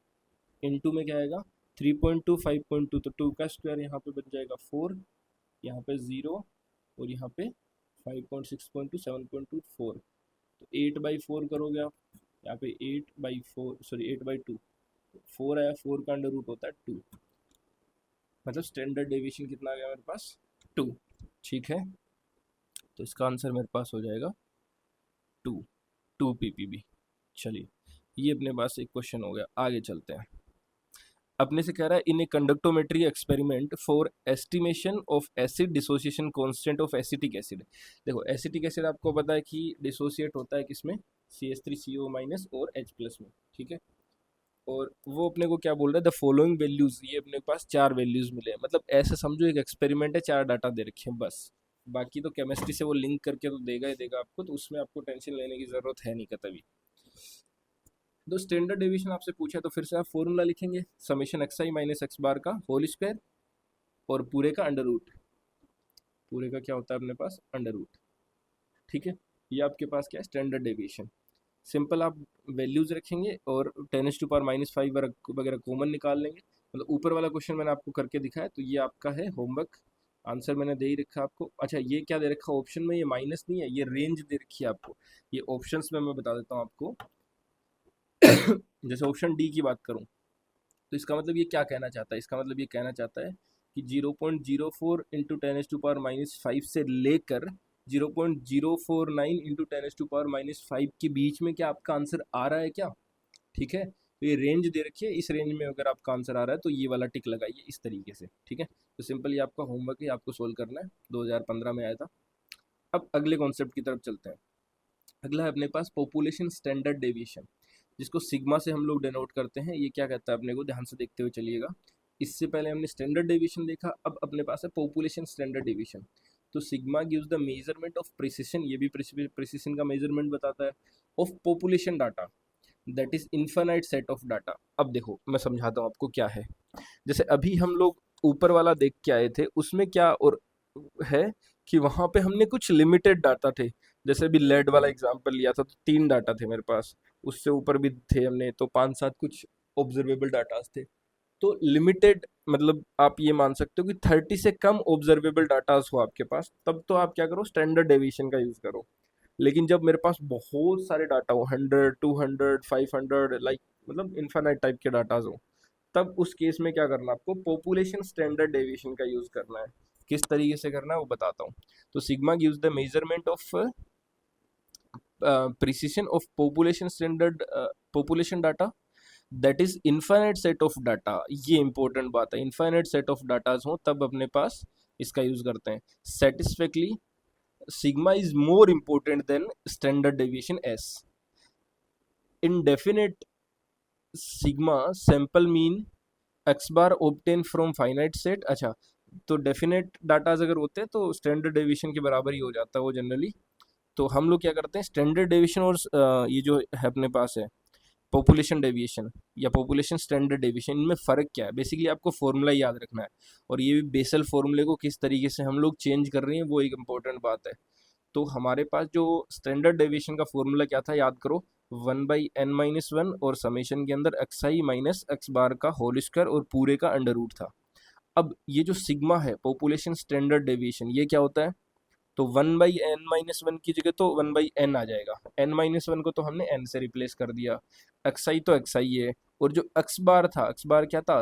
इनटू में क्या आएगा 3.2 5.2, तो 2 का स्क्वायर यहाँ पे बन जाएगा 4, यहाँ पे 0 और यहाँ पे 5.6.2 7.2 4। तो 8/4 करोगे आप, यहाँ पे 8/4 सॉरी 8/2, 4 आया, 4 का अंडर रूट होता है 2। मतलब स्टैंडर्ड डेविएशन कितना आ गया मेरे पास 2। ठीक है, तो इसका आंसर मेरे पास हो जाएगा 2 ppb। चलिए, ये अपने पास एक क्वेश्चन हो गया। आगे चलते हैं, अपने से कह रहा है in a conductometry experiment for estimation of acid dissociation constant of acetic acid. देखो एसिटिक एसिड आपको पता है कि डिसोसिएट होता है किसमें, CH3CO माइनस और H+ में। ठीक है, और वो अपने को क्या बोल रहा है, द फॉलोइंग वैल्यूज, ये अपने पास 4 वैल्यूज मिले हैं। मतलब ऐसे समझो एक एक्सपेरिमेंट है, 4 डाटा दे रखे हैं बस। बाकी तो केमिस्ट्री से वो लिंक करके तो देगा ही देगा आपको, तो उसमें आपको टेंशन लेने की जरूरत है नहीं कतई। तो स्टैंडर्ड डेविएशन आपसे पूछा तो फिर से आप फॉर्मूला लिखेंगे, समेशन एक्स आई माइनस एक्स बार का होल स्क्वायर और पूरे का अंडर रूट। पूरे का क्या होता है अपने पास अंडर रूट। ठीक है, ये आपके पास क्या है स्टैंडर्ड डेविएशन। सिंपल आप वैल्यूज रखेंगे और 10⁻⁻5 वगैरह कॉमन निकाल लेंगे। मतलब ऊपर वाला क्वेश्चन मैंने आपको करके दिखाया, तो ये आपका है होमवर्क, आंसर मैंने दे ही रखा आपको। अच्छा, ये क्या दे रखा ऑप्शन में, ये माइनस नहीं है, ये रेंज दे रखी है आपको। ये ऑप्शंस में मैं बता देता हूँ आपको। जैसे ऑप्शन डी की बात करूँ, तो इसका मतलब ये क्या कहना चाहता है, इसका मतलब ये कहना चाहता है कि 0.04 इंटू 10⁻⁵ से लेकर 0.049 इंटू 10⁻⁵ के बीच में क्या आपका आंसर आ रहा है क्या। ठीक है, तो ये रेंज दे रखी है, इस रेंज में अगर आपका आंसर आ रहा है तो ये वाला टिक लगाइए इस तरीके से। ठीक है, तो सिंपल ये आपका होमवर्क है, आपको सोल्व करना है, 2015 में आया था। अब अगले कॉन्सेप्ट की तरफ चलते हैं। अगला है अपने पास पॉपुलेशन स्टैंडर्ड डेविएशन, जिसको सिग्मा से हम लोग डिनोट करते हैं। ये क्या कहता है अपने को, ध्यान से देखते हुए चलिएगा। इससे पहले हमने स्टैंडर्ड डेविएशन देखा, अब अपने पास है पॉपुलेशन स्टैंडर्ड डेविएशन। तो sigma gives the measurement of precision, ये भी प्रिसिशन का मेजरमेंट बताता है, of population data, that is infinite set of data. अब देखो मैं समझाता हूँ आपको क्या है। जैसे अभी हम लोग ऊपर वाला देख के आए थे, उसमें क्या और है कि वहां पे हमने कुछ लिमिटेड डाटा थे। जैसे अभी लेड वाला एग्जांपल लिया था तो 3 डाटा थे मेरे पास, उससे ऊपर भी थे हमने तो 5-7 कुछ ऑब्जर्वेबल डाटा थे। तो लिमिटेड मतलब आप ये मान सकते हो कि 30 से कम ऑब्जर्वेबल डाटास हो आपके पास, तब तो आप क्या करो, स्टैंडर्ड डेविएशन का यूज करो। लेकिन जब मेरे पास बहुत सारे डाटा हो, 100, 200, 500, लाइक मतलब इन्फाइनाइट टाइप के डाटाज हो, तब उस केस में क्या करना, आपको पॉपुलेशन स्टैंडर्ड डेविएशन का यूज करना है। किस तरीके से करना है वो बताता हूँ। तो sigma gives the measurement of precision of population standard population data, that is infinite set of data. ये इंपॉर्टेंट बात है, इनफाइनाइट सेट ऑफ डाटाज हो तब अपने पास इसका यूज करते हैं। Satisfactorily sigma is more important than standard deviation s. In definite sigma sample mean x bar obtain from finite set. अच्छा, तो डेफिनेट डाटाज अगर होते हैं तो स्टैंडर्ड डेविएशन के बराबर ही हो जाता है वो जनरली। तो हम लोग क्या करते हैं, स्टैंडर्ड डेविएशन और ये जो है अपने पास है पॉपुलेशन डेविएशन या पॉपुलेशन स्टैंडर्ड डेविएशन, इनमें फ़र्क क्या है, बेसिकली आपको फॉर्मूला याद रखना है। और ये भी बेसल फॉर्मूले को किस तरीके से हम लोग चेंज कर रहे हैं वो एक इम्पोर्टेंट बात है। तो हमारे पास जो स्टैंडर्ड डेविएशन का फॉर्मूला क्या था याद करो, 1/n-1 और समेशन के अंदर xi माइनस एक्स बार का होल स्क्वायर और पूरे का अंडर रूट था। अब ये जो सिग्मा है पॉपुलेशन स्टैंडर्ड डेविएशन, ये क्या होता है, तो 1/n-1 की जगह तो 1/n आ जाएगा। n-1 को तो हमने n से रिप्लेस कर दिया, xi तो xi है, और जो x बार था, x बार क्या था,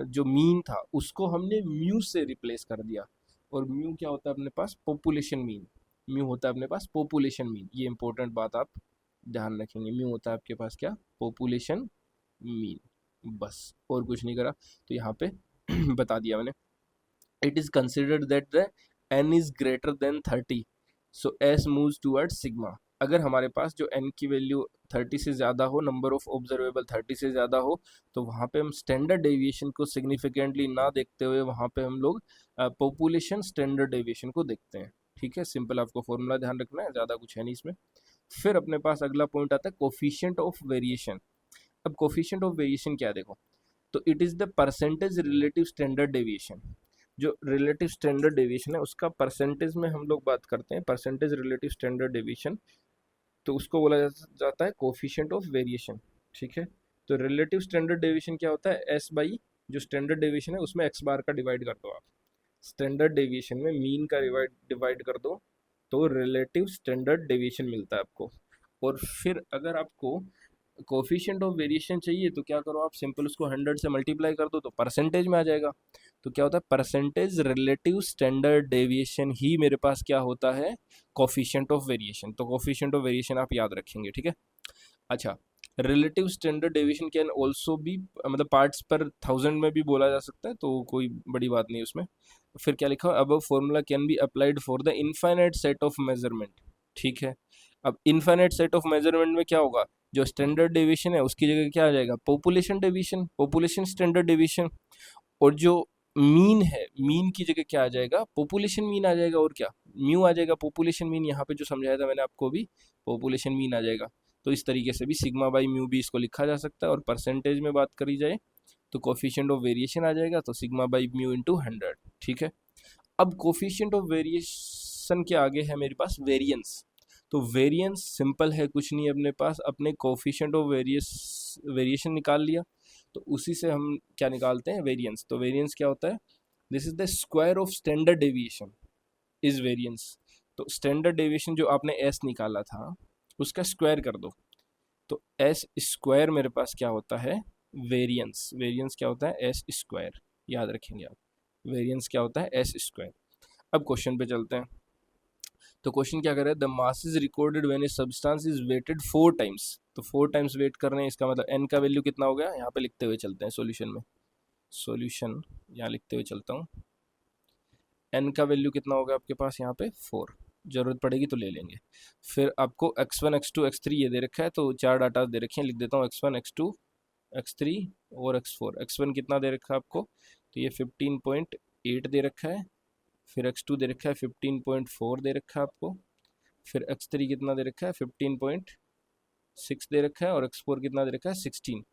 जो मीन था उसको हमने म्यू से रिप्लेस कर दिया। और म्यू क्या होता है अपने पास, पॉपुलेशन मीन। म्यू होता है अपने पास पॉपुलेशन मीन, ये इंपॉर्टेंट बात आप ध्यान रखेंगे। म्यू होता है आपके पास क्या, पॉपुलेशन मीन, बस और कुछ नहीं करा। तो यहाँ पे बता दिया मैंने। It is considered that the n is greater than 30, so s moves towards sigma. अगर हमारे पास जो n की वैल्यू 30 से ज़्यादा हो, नंबर ऑफ ऑब्जर्वेबल 30 से ज़्यादा हो, तो वहाँ पे हम स्टैंडर्ड डेविएशन को सिग्निफिकेंटली ना देखते हुए वहाँ पे हम लोग पॉपुलेशन स्टैंडर्ड डेविएशन को देखते हैं। ठीक है, सिंपल आपको फॉर्मूला ध्यान रखना है, ज़्यादा कुछ है नहीं इसमें। फिर अपने पास अगला पॉइंट आता है कोफिशिएंट ऑफ वेरिएशन। अब कोफिशिएंट ऑफ वेरिएशन क्या है देखो, तो it is the percentage relative standard deviation. जो रिलेटिव स्टैंडर्ड डेविएशन है उसका परसेंटेज में हम लोग बात करते हैं, परसेंटेज रिलेटिव स्टैंडर्ड डेविएशन, तो उसको बोला जाता है कोफिशिएंट ऑफ वेरिएशन। ठीक है, तो रिलेटिव स्टैंडर्ड डेविएशन क्या होता है, एस बाई जो स्टैंडर्ड डेविएशन है उसमें एक्स बार का डिवाइड कर दो आप। स्टैंडर्ड डेविएशन में मीन का डिवाइड कर दो तो रिलेटिव स्टैंडर्ड डेविएशन मिलता है आपको। और फिर अगर आपको कोफिशिएंट ऑफ वेरिएशन चाहिए तो क्या करो आप, सिंपल उसको 100 से मल्टीप्लाई कर दो तो परसेंटेज में आ जाएगा। तो क्या होता है, परसेंटेज रिलेटिव स्टैंडर्ड डेविएशन ही मेरे पास क्या होता है, कोफिशिएंट ऑफ वेरिएशन। तो कोफिशिएंट ऑफ वेरिएशन आप याद रखेंगे, ठीक है। अच्छा, relative standard deviation can also भी, मतलब पार्ट्स पर 1000 में भी बोला जा सकता है, तो कोई बड़ी बात नहीं उसमें। फिर क्या लिखा, अब formula can be applied for the infinite set of measurement. ठीक है, अब इनफाइनाइट सेट ऑफ मेजरमेंट में क्या होगा, जो स्टैंडर्ड डेविएशन है उसकी जगह क्या आ जाएगा, population deviation, population standard deviation. और जो मीन है, मीन की जगह क्या आ जाएगा, पॉपुलेशन मीन आ जाएगा, और क्या, म्यू आ जाएगा पॉपुलेशन मीन। यहाँ पे जो समझाया था मैंने आपको भी, पॉपुलेशन मीन आ जाएगा। तो इस तरीके से भी सिग्मा बाई म्यू भी इसको लिखा जा सकता है। और परसेंटेज में बात करी जाए तो कोफिशिएंट ऑफ वेरिएशन आ जाएगा, तो सिग्मा बाई म्यू इंटू 100। ठीक है, अब कोफिशिएंट ऑफ वेरिएशन के आगे है मेरे पास वेरिएंस। तो वेरिएंस सिंपल है, कुछ नहीं अपने पास, अपने कोफिशिएंट ऑफ वेरिएशन निकाल लिया, तो उसी से हम क्या निकालते हैं, वेरिएंस। तो वेरिएंस क्या होता है, this is the square of standard deviation is variance. तो स्टैंडर्ड डेविएशन जो आपने एस निकाला था उसका स्क्वायर कर दो, तो एस स्क्वायर मेरे पास क्या होता है, वेरिएंस। वेरिएंस क्या होता है, एस स्क्वायर, याद रखेंगे आप, वेरिएंस क्या होता है, एस स्क्वायर। अब क्वेश्चन पे चलते हैं। तो क्वेश्चन क्या कर रहा है, the mass is recorded when a substance is weighted 4 times. तो 4 टाइम्स वेट कर रहे हैं, इसका मतलब एन का वैल्यू कितना हो गया, यहाँ पे लिखते हुए चलते हैं सॉल्यूशन में। सॉल्यूशन यहाँ लिखते हुए चलता हूँ, एन का वैल्यू कितना होगा आपके पास यहाँ पे 4, जरूरत पड़ेगी तो ले लेंगे। फिर आपको x1 x2 x3 ये दे रखा है, तो 4 डाटा दे रखे हैं, लिख देता हूँ x1 x2 x3 और x4। x1 कितना दे रखा है आपको, तो ये 15.8 दे रखा है, फिर x2 दे रखा है 15.4 दे रखा है आपको, फिर x3 कितना दे रखा है 15.6 दे रखा है, और x4 कितना दे रखा है 16,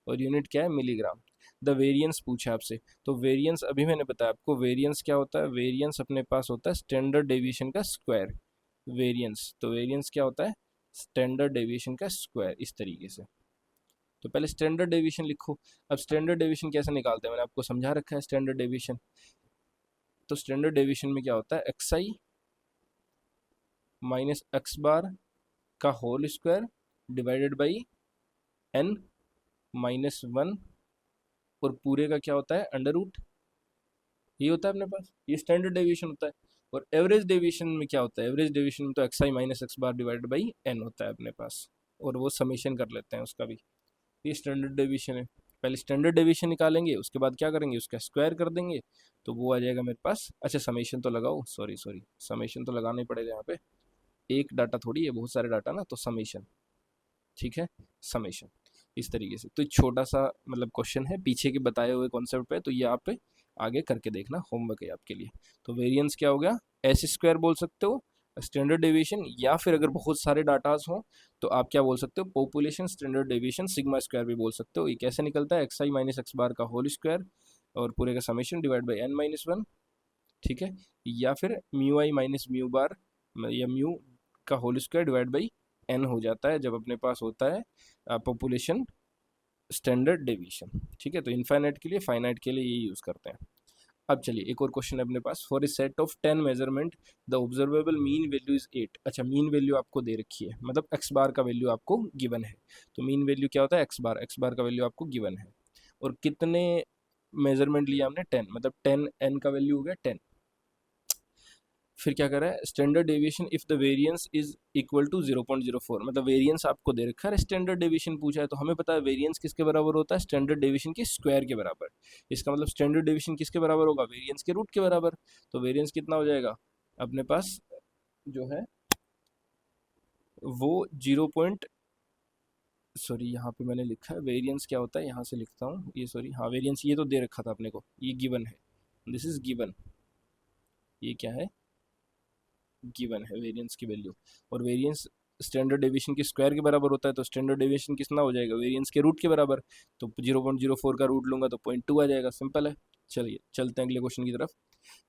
और यूनिट क्या है मिलीग्राम। द वेरिएंस पूछा आपसे, तो वेरिएंस अभी मैंने बताया आपको, वेरिएंस क्या होता है, वेरिएंस अपने पास होता है स्टैंडर्ड डेविएशन का स्क्वायर। वेरिएंस, तो वेरिएंस क्या होता है, स्टैंडर्ड डेविएशन का स्क्वायर, इस तरीके से। तो पहले स्टैंडर्ड डेविएशन लिखो। अब स्टैंडर्ड डेविएशन कैसे निकालते हैं, मैंने आपको समझा रखा है स्टैंडर्ड डेविएशन। तो स्टैंडर्ड डेविएशन में क्या होता है, एक्स आई माइनस एक्स बार का whole square divided by N minus one, और पूरे का क्या होता है अंडर रूट, ये होता है अपने पास, ये स्टैंडर्ड डेविएशन होता है। और एवरेज डेविएशन में क्या होता है, एवरेज डेविएशन में तो X I minus x bar divided by N होता है अपने पास, और वो समेशन कर लेते हैं उसका भी। ये स्टैंडर्ड डेविएशन है। पहले स्टैंडर्ड डेविएशन निकालेंगे, उसके बाद क्या करेंगे, उसका स्क्वायर कर देंगे, तो वो आ जाएगा मेरे पास। अच्छा समेशन तो लगाओ, सॉरी सॉरी, समेशन तो लगाना ही पड़ेगा यहाँ पे, एक डाटा थोड़ी है, बहुत सारे डाटा ना, तो समेशन, ठीक है, समेशन इस तरीके से। तो छोटा सा मतलब क्वेश्चन है पीछे के बताए हुए कॉन्सेप्ट पे, तो ये आप आगे करके देखना, होमवर्क है आपके लिए। तो वेरिएंस क्या हो गया, एस स्क्वायर बोल सकते हो स्टैंडर्ड डेविएशन, या फिर अगर बहुत सारे डाटाज हो तो आप क्या बोल सकते हो, population standard deviation sigma square भी बोल सकते हो। ये कैसे निकलता है, एक्स आई माइनस एक्स बार का होल स्क्वायर और पूरे का summation divide by N minus one, ठीक है, या फिर mu i minus mu bar या म्यू का whole square divide by n हो जाता है जब अपने पास होता है पॉपुलेशन स्टैंडर्ड डेविएशन, ठीक है। तो इनफाइनाइट के लिए, फाइनाइट के लिए ये यूज़ करते हैं। अब चलिए एक और क्वेश्चन है अपने पास, for a set of 10 measurement the observable mean value is 8। अच्छा मीन वैल्यू आपको दे रखी है, मतलब एक्स बार का वैल्यू आपको गिवन है। तो मीन वैल्यू क्या होता है, एक्स बार का वैल्यू आपको गिवन है, और कितने मेजरमेंट लिया हमने 10, मतलब 10 एन का वैल्यू हो गया 10। फिर क्या कर रहा है, standard deviation if the variance is equal to 0.04, मतलब वेरिएंस आपको दे रखा है, स्टैंडर्ड डेविएशन पूछा है, तो हमें पता है वेरिएंस किसके बराबर होता है, स्टैंडर्ड डेविएशन के स्क्वायर के बराबर। इसका मतलब स्टैंडर्ड डेविएशन किसके बराबर होगा, वेरिएंस के रूट के बराबर। तो वेरिएंस कितना हो जाएगा अपने पास, जो है वो 0 पॉइंट, सॉरी यहाँ पे मैंने लिखा है वेरिएंस क्या होता है, यहाँ से लिखता हूँ ये, सॉरी हाँ वेरिएंस ये तो दे रखा था अपने को, ये गिवन है, दिस इज गिवन, ये क्या है गिवन है वेरिएंस की वैल्यू। और वेरिएंस स्टैंडर्ड डेविएशन के स्क्वायर के बराबर होता है, तो स्टैंडर्ड डेविएशन कितना हो जाएगा, वेरिएंस के रूट के बराबर। तो 0.04 का रूट लूंगा तो 0.2 आ जाएगा, सिंपल है। चलिए चलते हैं अगले क्वेश्चन की तरफ।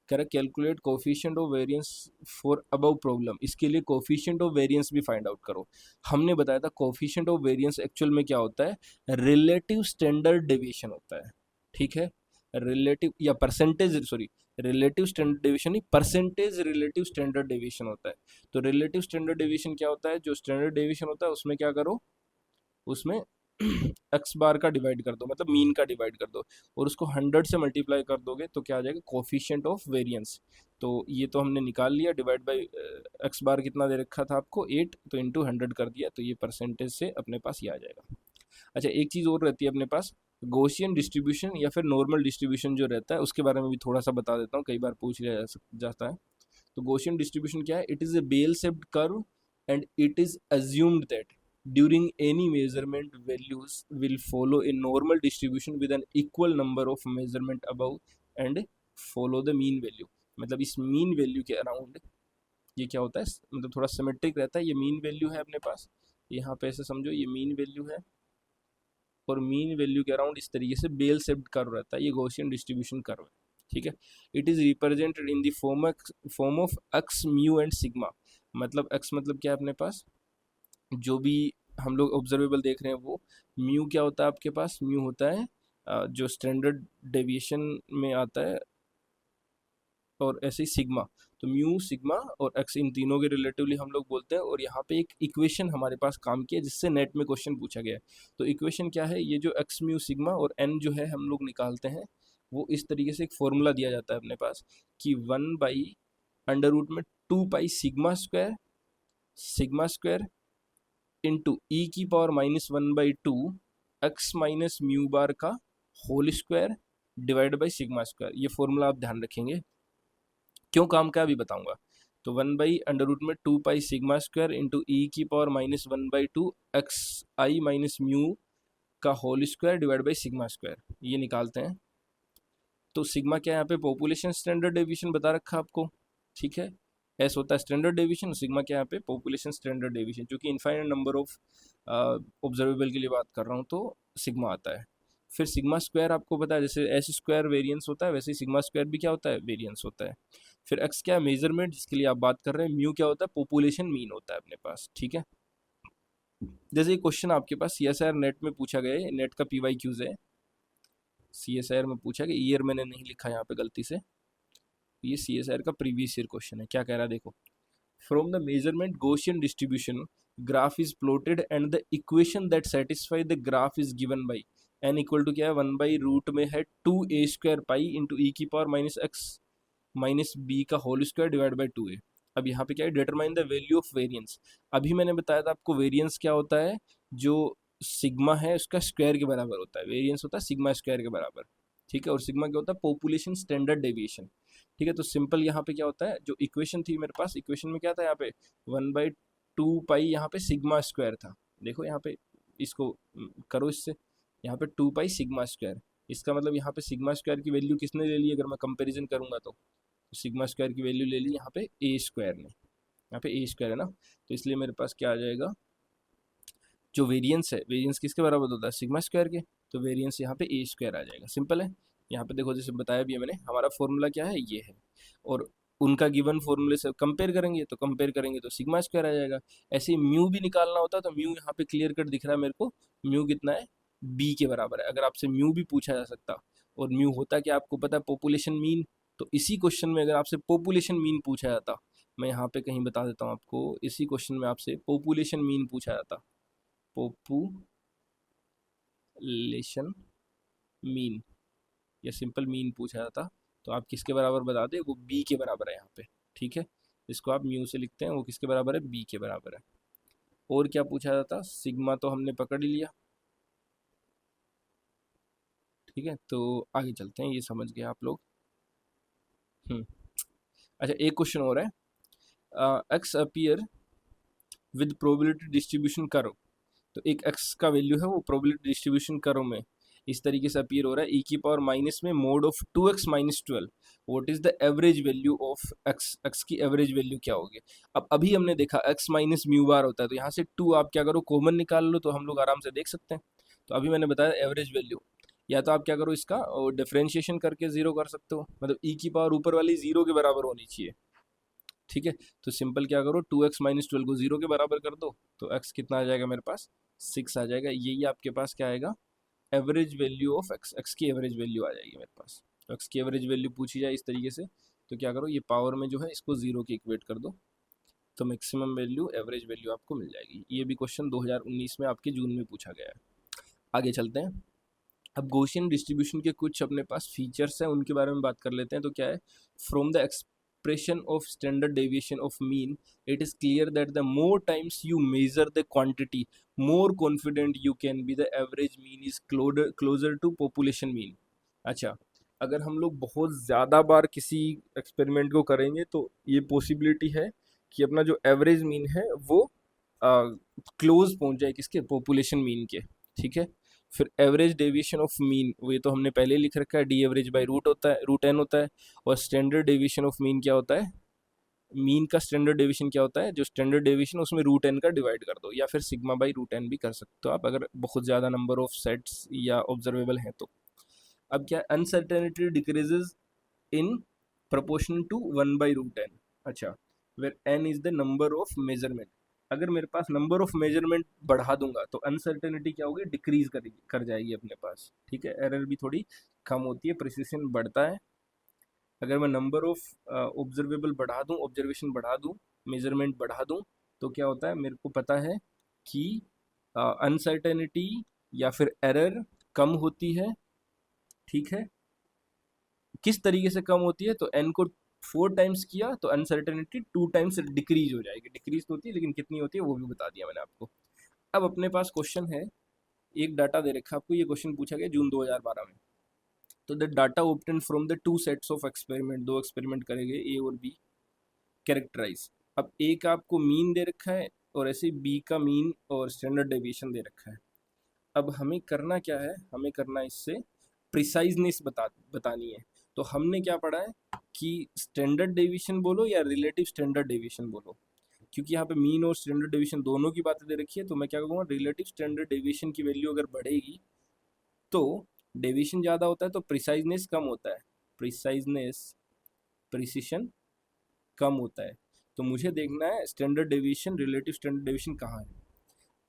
करें calculate coefficient of variance for above problem, इसके लिए कोफिशिएंट ऑफ वेरिएंस भी फाइंड आउट करो। हमने बताया था कोफिशिएंट ऑफ वेरिएंस एक्चुअल में क्या होता है, रिलेटिव स्टैंडर्ड डेविएशन होता है, ठीक है, रिलेटिव या percentage, sorry relative standard deviation नहीं, परसेंटेज रिलेटिव स्टैंडर्ड डेविएशन होता है। तो रिलेटिव स्टैंडर्ड डेविएशन क्या होता है, जो स्टैंडर्ड डेविएशन होता है उसमें क्या करो, उसमें एक्स बार का डिवाइड कर दो, मतलब मीन का डिवाइड कर दो, और उसको 100 से मल्टीप्लाई कर दोगे तो क्या आ जाएगा, कोफिशिएंट ऑफ वेरिएंस। तो ये तो हमने निकाल लिया, डिवाइड बाई एक्स बार कितना दे रखा था आपको 8, तो इंटू 100 कर दिया, तो ये परसेंटेज से अपने पास ये आ जाएगा। अच्छा एक चीज़ और रहती है अपने पास, गॉसियन डिस्ट्रीब्यूशन या फिर नॉर्मल डिस्ट्रीब्यूशन जो रहता है उसके बारे में भी थोड़ा सा बता देता हूँ, कई बार पूछ लिया जाता है। तो गॉसियन डिस्ट्रीब्यूशन क्या है, it is a bell shaped curve and it is assumed that during any measurement values will follow a normal distribution with an equal number of measurement above and follow the mean value। मतलब इस mean value के around ये क्या होता है, मतलब थोड़ा symmetric रहता है। ये मीन वैल्यू है अपने पास, यहाँ पे ऐसे समझो ये मीन वैल्यू है, और मीन वैल्यू के अराउंड इस तरीके से बेल शेप्ड कर्व रहता है, ये गॉसियन डिस्ट्रीब्यूशन कर्व है, ठीक है। It is represented in the form of x mu and sigma. मतलब एक्स मतलब क्या है अपने पास, जो भी हम लोग ऑब्जर्वेबल देख रहे हैं वो, म्यू क्या होता है आपके पास, म्यू होता है जो स्टैंडर्ड डेविएशन में आता है, और ऐसे ही सिग्मा। तो म्यू सिग्मा और एक्स इन तीनों के रिलेटिवली हम लोग बोलते हैं। और यहाँ पे एक इक्वेशन हमारे पास काम किया जिससे नेट में क्वेश्चन पूछा गया है। तो इक्वेशन क्या है, ये जो एक्स म्यू सिग्मा और एन जो है हम लोग निकालते हैं, वो इस तरीके से एक फॉर्मूला दिया जाता है अपने पास कि 1/√2 pi sigma square into e की power -1/2 x minus mu bar का whole square divide by sigma square. ये फॉर्मूला आप ध्यान रखेंगे, क्यों काम का अभी बताऊंगा। तो 1/√2 pi sigma square into e की पावर -1/2 एक्स आई माइनस म्यू का whole square divide by sigma square, ये निकालते हैं। तो सिग्मा क्या है यहाँ पे, पॉपुलेशन स्टैंडर्ड डेविएशन बता रखा आपको, ठीक है। एस होता है स्टैंडर्ड डेविएशन, सिग्मा क्या है यहाँ पे, पॉपुलेशन स्टैंडर्ड डेविएशन, क्योंकि इनफाइनाइट नंबर ऑफ ऑब्जर्वेबल के लिए बात कर रहा हूँ तो सिग्मा आता है। फिर सिग्मा स्क्वायर आपको पता है, जैसे एस स्क्वायर वेरिएंस होता है वैसे ही सिग्मा स्क्वायर भी क्या होता है, वेरिएंस होता है। फिर एक्स क्या है, मेजरमेंट जिसके लिए आप बात कर रहे हैं। म्यू क्या होता है, पॉपुलेशन मीन होता है अपने पास, ठीक है। जैसे ये क्वेश्चन आपके पास CSIR नेट में पूछा गया है, नेट का PYQs है, CSIR में पूछा गया, ईयर मैंने नहीं लिखा यहाँ पे गलती से, ये CSIR का प्रीवियस ईयर क्वेश्चन है। क्या कह रहा है देखो, from the measurement Gaussian distribution graph is plotted and the equation that satisfy the graph is given by n equal to क्या है, 1/रूट में है 2a² पाई इंटू e की power minus x minus b का whole square divide by 2a। अब यहाँ पे क्या है, determine the value of variance. अभी मैंने बताया था आपको वेरिएंस क्या होता है, जो सिग्मा है उसका स्क्वायर के बराबर होता है, वेरिएंस होता है सिग्मा स्क्वायर के बराबर, ठीक है। और सिग्मा क्या होता है, पॉपुलेशन स्टैंडर्ड डेविएशन, ठीक है। तो सिंपल यहाँ पे क्या होता है, जो इक्वेशन थी मेरे पास, इक्वेशन में क्या था यहाँ पे 1/2 पाई, यहाँ पे सिग्मा स्क्वायर था। देखो यहाँ पे इसको करो इससे, यहाँ पे 2 पाई सिग्मा स्क्वायर, इसका मतलब यहाँ पे सिग्मा स्क्वायर की वैल्यू किसने ले ली, अगर मैं कंपेरिजन करूंगा तो सिग्मा स्क्वायर की वैल्यू ले ली यहाँ पे ए स्क्वायर ने, यहाँ पे ए स्क्वायर है ना, तो इसलिए मेरे पास क्या आ जाएगा, जो वेरिएंस है, वेरिएंस किसके बराबर होता है, सिग्मा स्क्वायर के, तो वेरिएंस यहाँ पे ए स्क्वायर आ जाएगा। सिंपल है। यहाँ पे देखो जैसे बताया भी है मैंने, हमारा फॉर्मूला क्या है, ये है, और उनका गिवन फॉर्मूले से कंपेयर करेंगे, तो कंपेयर करेंगे तो सिग्मा स्क्वायर आ जाएगा। ऐसे ही म्यू भी निकालना होता है, तो म्यू यहाँ पे क्लियर कट दिख रहा है मेरे को, म्यू कितना है, बी के बराबर है। अगर आपसे म्यू भी पूछा जा सकता, और म्यू होता क्या आपको पता है, पॉपुलेशन मीन। तो इसी क्वेश्चन में अगर आपसे पॉपुलेशन मीन पूछा जाता, मैं यहाँ पे कहीं बता देता हूँ आपको, इसी क्वेश्चन में आपसे पॉपुलेशन मीन पूछा जाता, पॉपुलेशन मीन या सिंपल मीन पूछा जाता, तो आप किसके बराबर बता दें, वो बी के बराबर है यहाँ पे, ठीक है। इसको आप म्यू से लिखते हैं, वो किसके बराबर है, बी के बराबर है। और क्या पूछा जाता, सिग्मा तो हमने पकड़ ही लिया, ठीक है। तो आगे चलते हैं, ये समझ गए आप लोग। अच्छा, एक क्वेश्चन और है, x appear with probability distribution curve. तो एक एक्स का वैल्यू है, वो प्रोबेबिलिटी डिस्ट्रीब्यूशन कर्व में इस तरीके से अपीयर हो रहा है, e की पावर माइनस में mode of 2x minus 12, what is the average value of x, x की एवरेज वैल्यू क्या होगी। अब अभी हमने देखा x माइनस म्यू बार होता है, तो यहाँ से 2 आप क्या करो, कॉमन निकाल लो, तो हम लोग आराम से देख सकते हैं। तो अभी मैंने बताया एवरेज वैल्यू, या तो आप क्या करो, इसका डिफ्रेंशिएशन करके जीरो कर सकते हो, मतलब e की पावर ऊपर वाली जीरो के बराबर होनी चाहिए, ठीक है। तो सिंपल क्या करो, 2x माइनस 12 को जीरो के बराबर कर दो, तो x कितना आ जाएगा मेरे पास, 6 आ जाएगा। यही आपके पास क्या आएगा, average value of x, x की एवरेज वैल्यू आ जाएगी मेरे पास। तो एक्स की एवरेज वैल्यू पूछी जाए इस तरीके से, तो क्या करो, ये पावर में जो है इसको जीरो के इक्वेट कर दो, तो मैक्सिमम वैल्यू, एवरेज वैल्यू आपको मिल जाएगी। ये भी क्वेश्चन 2019 में आपके जून में पूछा गया है। आगे चलते हैं, अब गॉसियन डिस्ट्रीब्यूशन के कुछ अपने पास फीचर्स हैं, उनके बारे में बात कर लेते हैं। तो क्या है, from the expression of standard deviation of mean it is clear that the more times you measure the quantity more confident you can be the average mean is closer to population mean. अच्छा, अगर हम लोग बहुत ज़्यादा बार किसी experiment को करेंगे तो ये पॉसिबिलिटी है कि अपना जो एवरेज मीन है वो क्लोज पहुंच जाए किसके, पॉपुलेशन मीन के, ठीक है। फिर एवरेज डेविएशन ऑफ मीन, वो ये तो हमने पहले लिख रखा है, डी एवरेज बाई रूट होता है, रूट एन होता है। और स्टैंडर्ड डेविएशन ऑफ मीन क्या होता है, मीन का स्टैंडर्ड डेविएशन क्या होता है, जो स्टैंडर्ड डेविएशन उसमें रूट एन का डिवाइड कर दो, या फिर सिग्मा बाई रूट एन भी कर सकते हो आप, अगर बहुत ज़्यादा नंबर ऑफ सेट्स या ऑब्जर्वेबल हैं तो। अब क्या, uncertainty decreases in proportion to 1/√n। अच्छा, where n is the number of measurement, अगर मेरे पास नंबर ऑफ मेजरमेंट बढ़ा दूंगा तो अनसर्टेनिटी क्या होगी, डिक्रीज कर जाएगी अपने पास, ठीक है। एरर भी थोड़ी कम होती है, प्रिसिशन बढ़ता है। अगर मैं नंबर ऑफ ऑब्जर्वेबल बढ़ा दूं, ऑब्जर्वेशन बढ़ा दूं, मेजरमेंट बढ़ा दूं, तो क्या होता है, मेरे को पता है कि अनसर्टेनिटी या फिर एरर कम होती है, ठीक है। किस तरीके से कम होती है, तो n को 4 टाइम्स किया तो अनसर्टेनिटी 2 टाइम्स डिक्रीज हो जाएगी, डिक्रीज तो होती है लेकिन कितनी होती है वो भी बता दिया मैंने आपको। अब अपने पास क्वेश्चन है, एक डाटा दे रखा है आपको, ये क्वेश्चन पूछा गया जून 2012 में। तो the data obtain from the 2 sets of experiment, 2 experiment करेंगे ए और बी, कैरेक्टराइज। अब ए का आपको मीन दे रखा है, और ऐसे बी का मीन और स्टैंडर्ड डेविएशन दे रखा है। अब हमें करना क्या है, हमें करना इससे प्रिसाइजनेस बतानी है। तो हमने क्या पढ़ा है कि स्टैंडर्ड डेविएशन बोलो या रिलेटिव स्टैंडर्ड डेविएशन बोलो, क्योंकि यहाँ पे मीन और स्टैंडर्ड डेविएशन दोनों की बातें दे रखी है, तो मैं क्या कहूँगा, रिलेटिव स्टैंडर्ड डेविएशन की वैल्यू अगर बढ़ेगी तो डेविएशन ज़्यादा होता है तो प्रिसाइजनेस कम होता है, प्रिसिशन कम होता है। तो मुझे देखना है standard deviation, relative standard deviation कहाँ है।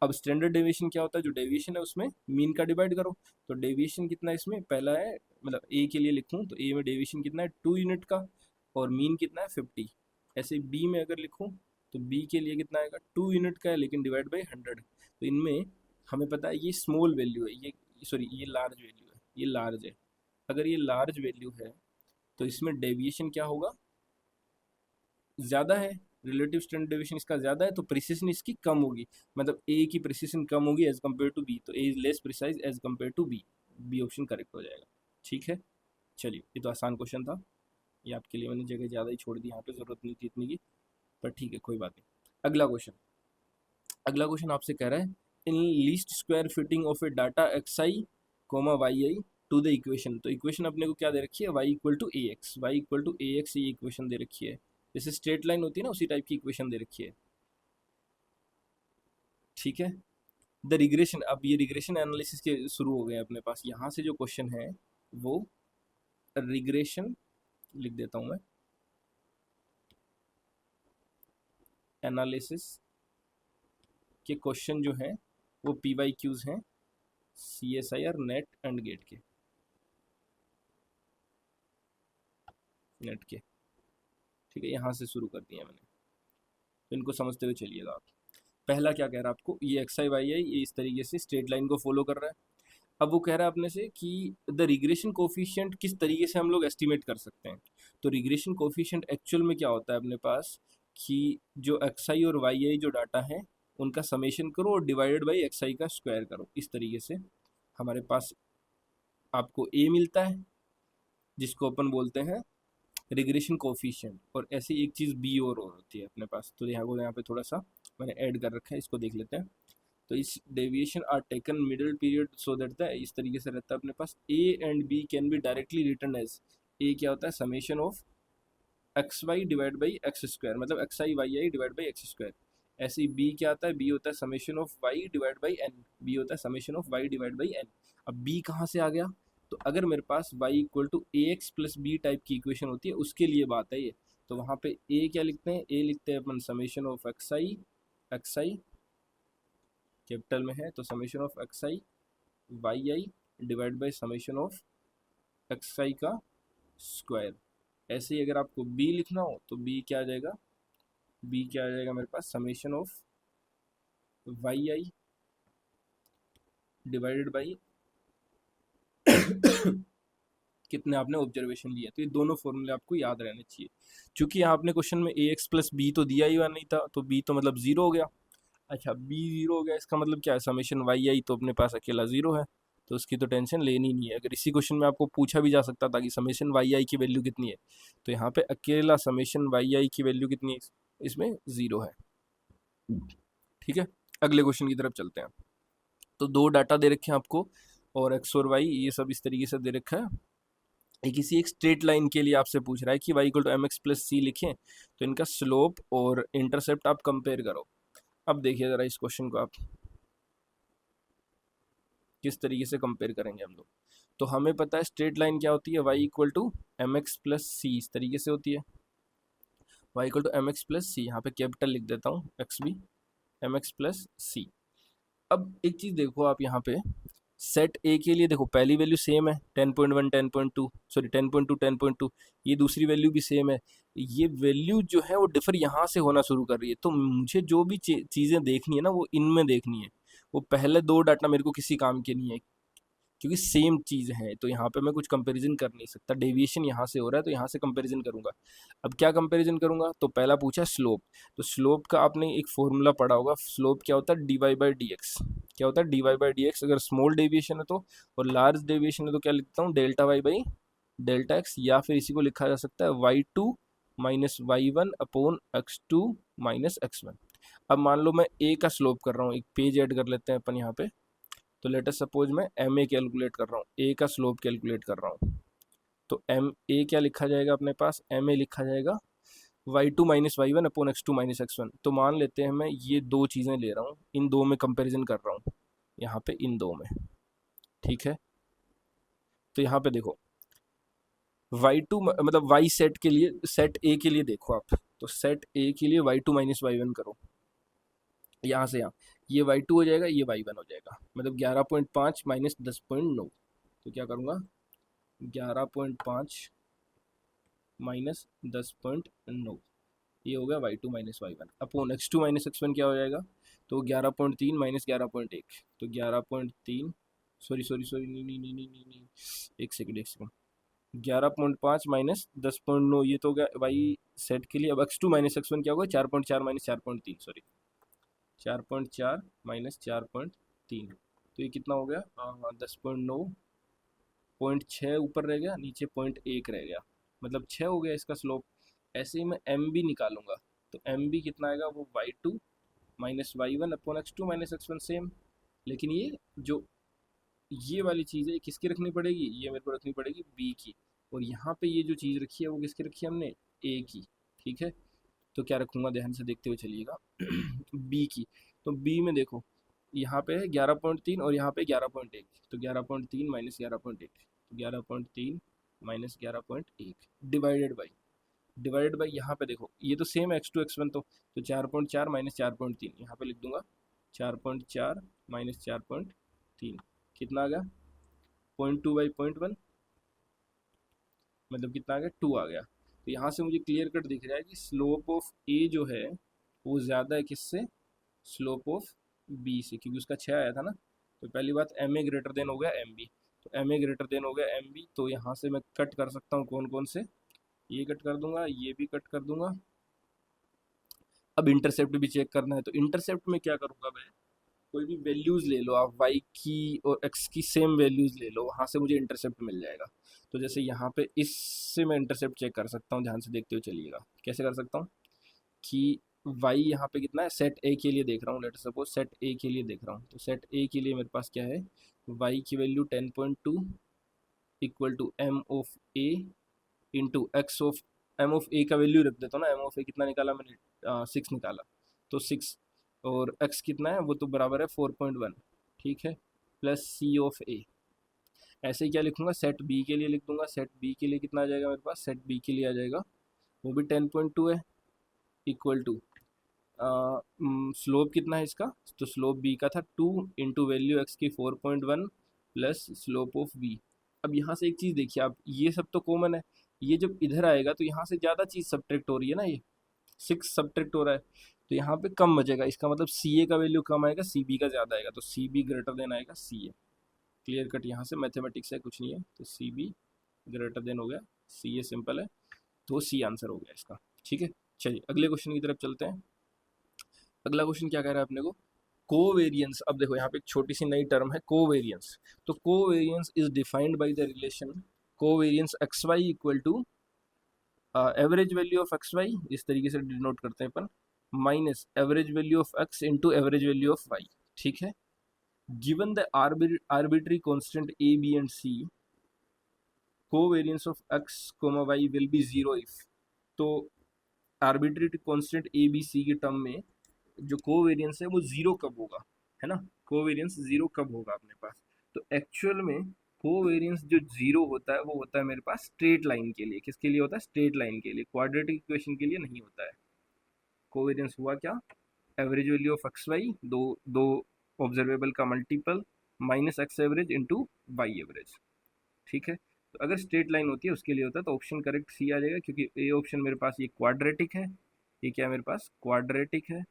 अब स्टैंडर्ड डेविएशन क्या होता है, जो डेविएशन है उसमें मीन का डिवाइड करो। तो डेविएशन कितना है इसमें, पहला है मतलब ए के लिए लिखूँ तो ए में डेविएशन कितना है 2 यूनिट का, और मीन कितना है 50। ऐसे बी में अगर लिखूँ तो बी के लिए कितना आएगा 2 यूनिट का है लेकिन डिवाइड बाई 100। तो इनमें हमें पता है ये स्मॉल वैल्यू है, ये सॉरी ये लार्ज वैल्यू है, ये लार्ज है। अगर ये लार्ज वैल्यू है तो इसमें डेविएशन क्या होगा, ज़्यादा है, रिलेटिव स्टैंडर्ड डेविएशन इसका ज़्यादा है तो प्रिसिशन इसकी कम होगी, मतलब ए की प्रिसिशन कम होगी एज कम्पेयर टू बी, तो a is less precise as compare to b, b option correct हो जाएगा। ठीक है, चलिए ये तो आसान क्वेश्चन था, ये आपके लिए मैंने जगह ज़्यादा ही छोड़ दी, यहाँ पे ज़रूरत नहीं थी इतनी की, पर ठीक है कोई बात नहीं। अगला क्वेश्चन आपसे कह रहा है in least square fitting of a data x i comma y i to the equation. तो इक्वेशन अपने को क्या दे रखी है, y equal to a x, y equal to a x, ये इक्वेशन दे रखी है, जैसे स्ट्रेट लाइन होती है ना उसी टाइप की इक्वेशन दे रखी है। ठीक है, द रिग्रेशन, अब ये रिग्रेशन एनालिसिस के शुरू हो गए अपने पास। यहाँ से जो क्वेश्चन है वो रिग्रेशन लिख देता हूँ मैं, एनालिसिस के क्वेश्चन जो हैं वो PYQs हैं CSIR नेट एंड गेट के, नेट के। ठीक है, यहाँ से शुरू कर दिया मैंने, तो इनको समझते हुए चलिएगा आप। पहला क्या कह रहा है आपको, ये एक्स आई वाई आई ये इस तरीके से स्ट्रेट लाइन को फॉलो कर रहा है। अब वो कह रहा है अपने से कि द रिग्रेशन कोफिशिएंट किस तरीके से हम लोग एस्टिमेट कर सकते हैं। तो रिग्रेशन कोफिशिएंट एक्चुअल में क्या होता है अपने पास, कि जो एक्स आई और वाई आई जो डाटा है उनका समेशन करो और डिवाइडेड बाई एक्स आई का स्क्वायर करो। इस तरीके से हमारे पास आपको ए मिलता है जिसको अपन बोलते हैं रिग्रेशन कोफिशिएंट, और ऐसी एक चीज़ बी और होती है अपने पास। तो यहाँ पे थोड़ा सा मैंने ऐड कर रखा है, इसको देख लेते हैं। तो इस deviation are taken middle period so that the, इस तरीके से रहता है अपने पास, a and b can be directly return as, a क्या होता है summation of x y divide by x square, मतलब x i y i divide by x square. ऐसे ही बी क्या आता है, बी होता है summation of y divide by n, b होता है summation of y divide by n. अब बी कहाँ से आ गया, तो अगर मेरे पास y equal to a x plus b type की इक्वेशन होती है उसके लिए बात है ये। तो वहाँ पे ए क्या लिखते हैं, ए लिखते हैं अपन summation of x i capital में है तो summation of x i y i divide by summation of x i का स्क्वायर। ऐसे ही अगर आपको बी लिखना हो तो बी क्या आ जाएगा, बी क्या आ जाएगा मेरे पास summation of y i divided by कितने आपने ऑब्जर्वेशन लिए। तो ये दोनों फॉर्मूले आपको याद रहने चाहिए, क्योंकि यहाँ आपने क्वेश्चन में ए एक्स प्लस बी तो दिया ही हुआ नहीं था, तो बी तो मतलब जीरो हो गया। अच्छा बी जीरो हो गया, इसका मतलब क्या है, समेशन वाई आई तो अपने पास अकेला जीरो है, तो उसकी तो टेंशन लेनी नहीं है। अगर इसी क्वेश्चन में आपको पूछा भी जा सकता था कि समेशन वाई आई की वैल्यू कितनी है, तो यहाँ पे अकेला समेशन वाई आई की वैल्यू कितनी है, इसमें ज़ीरो है। ठीक है, अगले क्वेश्चन की तरफ चलते हैं। तो दो डाटा दे रखे हैं आपको, और एक्स और वाई ये सब इस तरीके से दे रखा है। ये किसी एक स्ट्रेट लाइन के लिए आपसे पूछ रहा है कि y equal to m x plus c लिखें, तो इनका स्लोप और इंटरसेप्ट आप कंपेयर करो। अब देखिए ज़रा इस क्वेश्चन को आप किस तरीके से कंपेयर करेंगे हम लोग। तो हमें पता है स्ट्रेट लाइन क्या होती है, y equal to m x plus c, इस तरीके से होती है, y equal to m x plus c, यहाँ पे कैपिटल लिख देता हूँ एक्स भी, एम एक्स प्लस सी। अब एक चीज़ देखो आप यहाँ पे, सेट ए के लिए देखो पहली वैल्यू सेम है 10.1 10.2 सॉरी 10.2 10.2, ये दूसरी वैल्यू भी सेम है। ये वैल्यू जो है वो डिफर यहाँ से होना शुरू कर रही है, तो मुझे जो भी चीज़ें देखनी है ना वो इनमें देखनी है, वो पहले दो डाटा मेरे को किसी काम के नहीं है, क्योंकि सेम चीज़ है। तो यहाँ पे मैं कुछ कंपैरिजन कर नहीं सकता, डेविएशन यहाँ से हो रहा है तो यहाँ से कंपैरिजन करूँगा। अब क्या कंपैरिजन करूँगा, तो पहला पूछा स्लोप, तो स्लोप का आपने एक फॉर्मूला पढ़ा होगा, स्लोप क्या होता है d y by d x, क्या होता है d y by d x. अगर स्मॉल डेविएशन है तो, और लार्ज डेविएशन है तो क्या लिखता हूँ delta y by delta x, या फिर इसी को लिखा जा सकता है y two minus y one upon x two minus x one. अब मान लो मैं ए का स्लोप कर रहा हूँ, एक पेज ऐड कर लेते हैं अपन यहाँ पे। तो लेट अस सपोज मैं एम ए कैलकुलेट कर रहा हूँ, ए का स्लोप कैलकुलेट कर रहा हूँ। तो एम ए क्या लिखा जाएगा अपने पास, एम ए लिखा जाएगा y2 minus y one upon x2 minus x1। तो मान लेते हैं मैं ये दो चीज़ें ले रहा हूँ, इन दो में कंपैरिजन कर रहा हूँ यहाँ पे, इन दो में, ठीक है। तो यहाँ पे देखो y2 मतलब y सेट के लिए, सेट ए के लिए देखो आप, तो सेट ए के लिए y2 माइनस वाई वन करो, यहाँ से यहाँ ये y2 हो जाएगा, ये y1 हो जाएगा, मतलब 11.5 माइनस 10.9। तो क्या करूँगा, 11.5 माइनस 10.9, ये हो गया y2 minus y one upon x2 minus x1 क्या हो जाएगा, तो 11.3 माइनस 11.1, तो 11.3, सॉरी सॉरी सॉरी, नहीं नहीं नहीं नहीं नहीं नहीं, एक सेकंड 11.5 माइनस 10.9, ये तो हो गया वाई सेट के लिए। अब x2 माइनस x1 क्या होगा, 4.4 माइनस 4.3, सॉरी 4.4 माइनस 4.3, तो ये कितना हो गया, 10.9, 0.6 ऊपर रह गया, नीचे 0.1 रह गया, मतलब 6 हो गया इसका स्लोप। ऐसे ही मैं एम बी निकालूंगा, तो एम बी कितना आएगा, वो y2 minus y one upon x2 minus x1 same. लेकिन ये जो ये वाली चीज़ है किसकी रखनी पड़ेगी, ये मेरे को रखनी पड़ेगी b की, और यहाँ पे ये जो चीज़ रखी है वो किसकी रखी है हमने, a की, ठीक है। तो क्या रखूँगा, ध्यान से देखते हुए चलिएगा b की। तो b में देखो यहाँ पे है 11.3 और यहाँ पे 11.1, तो 11.3 माइनस 11.1, तो 11.3 माइनस 11.1 डिवाइडेड बाई यहाँ पे देखो ये तो सेम x2 x1, तो 4.4 माइनस 4.3, यहाँ पे लिख दूंगा 4.4 माइनस 4.3, कितना आ गया, 0.2 बाई 0.1, मतलब कितना आ गया, 2 आ गया। तो यहाँ से मुझे क्लियर कट दिख रहा है कि स्लोप ऑफ ए जो है वो ज़्यादा है किससे, स्लोप ऑफ बी से, क्योंकि उसका 6 आया था ना। तो पहली बात एम ए ग्रेटर देन हो गया एम बी, तो एम ए ग्रेटर देन हो गया एम बी, तो यहाँ से मैं कट कर सकता हूँ कौन कौन से, ये कट कर दूंगा, ये भी कट कर दूंगा। अब इंटरसेप्ट भी चेक करना है, तो इंटरसेप्ट में क्या करूँगा मैं, कोई भी वैल्यूज़ ले लो आप, y की और x की सेम वैल्यूज़ ले लो, वहाँ से मुझे इंटरसेप्ट मिल जाएगा। तो जैसे यहाँ पे इससे मैं इंटरसेप्ट चेक कर सकता हूँ, ध्यान से देखते हुए चलिएगा कैसे कर सकता हूँ, कि y यहाँ पे कितना है, सेट ए के लिए देख रहा हूँ, लेट सपोज सेट ए के लिए देख रहा हूँ, तो सेट ए के लिए मेरे पास क्या है, y की value 10.2 equal to m of a into x of, m of a का वैल्यू रख देता हूँ ना, एम ऑफ ए कितना निकाला मैंने, 6 निकाला, तो 6, और एक्स कितना है, वो तो बराबर है 4.1, ठीक है, प्लस सी ऑफ ए। ऐसे ही क्या लिखूंगा, सेट बी के लिए लिख दूंगा, सेट बी के लिए कितना आ जाएगा मेरे पास, सेट बी के लिए आ जाएगा, वो भी 10.2 है, इक्वल टू स्लोप कितना है इसका, तो स्लोप बी का था 2 इंटू वैल्यू एक्स की 4.1 प्लस स्लोप ऑफ बी। अब यहाँ से एक चीज़ देखिए आप, ये सब तो कॉमन है, ये जब इधर आएगा तो यहाँ से ज़्यादा चीज़ सब्ट्रैक्ट हो रही है ना, ये 6 सब्ट्रैक्ट हो रहा है, तो यहाँ पे कम बचेगा, इसका मतलब सी ए का वैल्यू कम आएगा, सी बी का ज़्यादा आएगा, तो सी बी ग्रेटर देन आएगा सी ए। क्लियर कट, यहाँ से मैथमेटिक्स है, कुछ नहीं है, तो सी बी ग्रेटर देन हो गया सी ए, सिंपल है, तो सी आंसर हो गया इसका, ठीक है। चलिए अगले क्वेश्चन की तरफ चलते हैं। अगला क्वेश्चन क्या कह रहा है अपने को, कोवेरियंस। अब देखो यहाँ पे एक छोटी सी नई टर्म है कोवेरियंस। तो covariance is defined by the relation covariance x y equal to average value of x y, इस तरीके से डिनोट करते हैं अपन, minus average value of x into average value of y, ठीक है। Given the arbitrary constant a b and c, covariance of x comma y will be zero if. तो arbitrary constant a B c के term में जो covariance है वो zero कब होगा, है ना, कोवेरियंस जीरो कब होगा अपने पास। तो एक्चुअल में कोवेरियंस जो जीरो होता है वो होता है मेरे पास स्ट्रेट लाइन के लिए, किसके लिए होता है, स्ट्रेट लाइन के लिए, क्वाड्रेटिक इक्वेशन के लिए नहीं होता है। कोवेरियंस हुआ क्या, average value of x y, दो दो ऑब्जर्वेबल का multiple, minus x average into y average, ठीक है। तो अगर स्ट्रेट लाइन होती है उसके लिए होता है, तो ऑप्शन करेक्ट सी आ जाएगा, क्योंकि ए ऑप्शन मेरे पास ये क्वाड्रेटिक है, ये क्या है मेरे पास क्वाड्रेटिक है,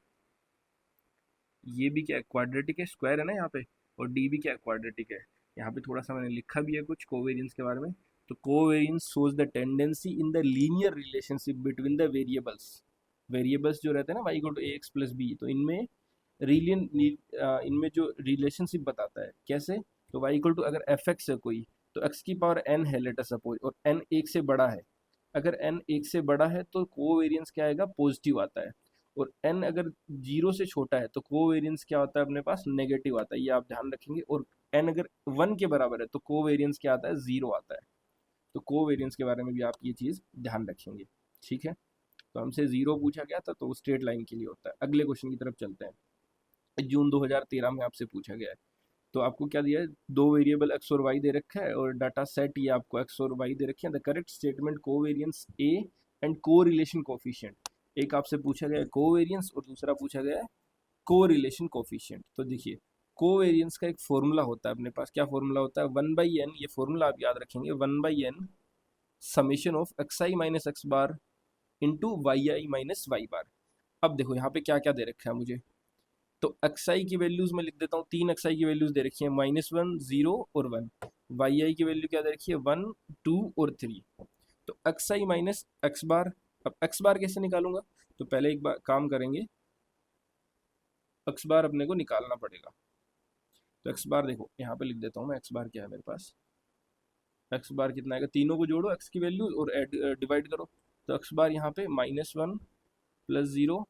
ये भी क्या है क्वाड्रेटिक है, स्क्वायर है ना यहाँ पे, और डी भी क्या है क्वाड्रेटिक है। यहाँ पे थोड़ा सा मैंने लिखा भी है कुछ कोवेरियंस के बारे में। तो covariance shows the tendency in the linear relationship between the variables, variables जो रहते हैं ना y equal to a x plus b, तो इनमें रिलियन इनमें जो रिलेशनशिप बताता है कैसे, तो वाई इक्वल टू अगर एफ एक्स है कोई, तो एक्स की पावर एन है लेटर सपोज, और एन एक से बड़ा है, अगर एन एक से बड़ा है तो कोवेरियंस क्या आएगा, पॉजिटिव आता है, और n अगर जीरो से छोटा है तो कोवेरियंस क्या होता है अपने पास, नेगेटिव आता है, ये आप ध्यान रखेंगे। और n अगर 1 के बराबर है तो कोवेरियंस क्या आता है, जीरो आता है। तो कोवेरियंस के बारे में भी आप ये चीज़ ध्यान रखेंगे, ठीक है। तो हमसे 0 पूछा गया था, तो वो स्ट्रेट लाइन के लिए होता है। अगले क्वेश्चन की तरफ चलते हैं। जून 2013 में आपसे पूछा गया है। तो आपको क्या दिया है, दो वेरिएबल एक्स और वाई दे रखा है और डाटा सेट ये आपको एक्स और वाई दे रखे हैं। The correct statement covariance A and correlation coefficient. एक आपसे पूछा गया है कोवेरियंस और दूसरा पूछा गया है कोरिलेशन कोफिशिएंट। तो देखिए, कोवेरियंस का एक फॉर्मूला होता है अपने पास। क्या फॉर्मूला होता है, 1/n। ये फॉर्मूला आप याद रखेंगे, 1/n summation of x I minus x bar into y i minus y bar. अब देखो यहाँ पे क्या क्या दे रखा है मुझे, तो एक्स आई की वैल्यूज में लिख देता हूँ। तीन एक्स आई की वैल्यूज दे रखी है, -1, 0 और 1। वाई आई की वैल्यू क्या दे रखी है, 1, 2 और 3। तो एक्स आई माइनस एक्स बार, अब एक्स बार कैसे निकालूंगा, तो पहले एक बार काम करेंगे, एक्स बार अपने को निकालना पड़ेगा। तो एक्स बार देखो यहाँ पे लिख देता हूँ मैं, एक्स बार क्या है मेरे पास, एक्स बार कितना आएगा, तीनों को जोड़ो एक्स की वैल्यू और डिवाइड करो। तो एक्स बार यहाँ पे -1 प्लस 0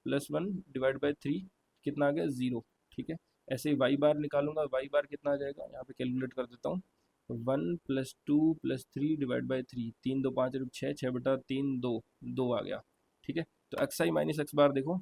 प्लस 1 डिवाइड बाई 3 कितना आ गया, 0, ठीक है। ऐसे ही वाई बार निकालूंगा, वाई बार कितना आ जाएगा, यहाँ पे कैलकुलेट कर देता हूँ। 1 + 2 + 3 डिवाइड बाई 3, 3 2 5 6, 6/3 2, 2 आ गया, ठीक है। तो एक्स आई माइनस एक्स बार देखो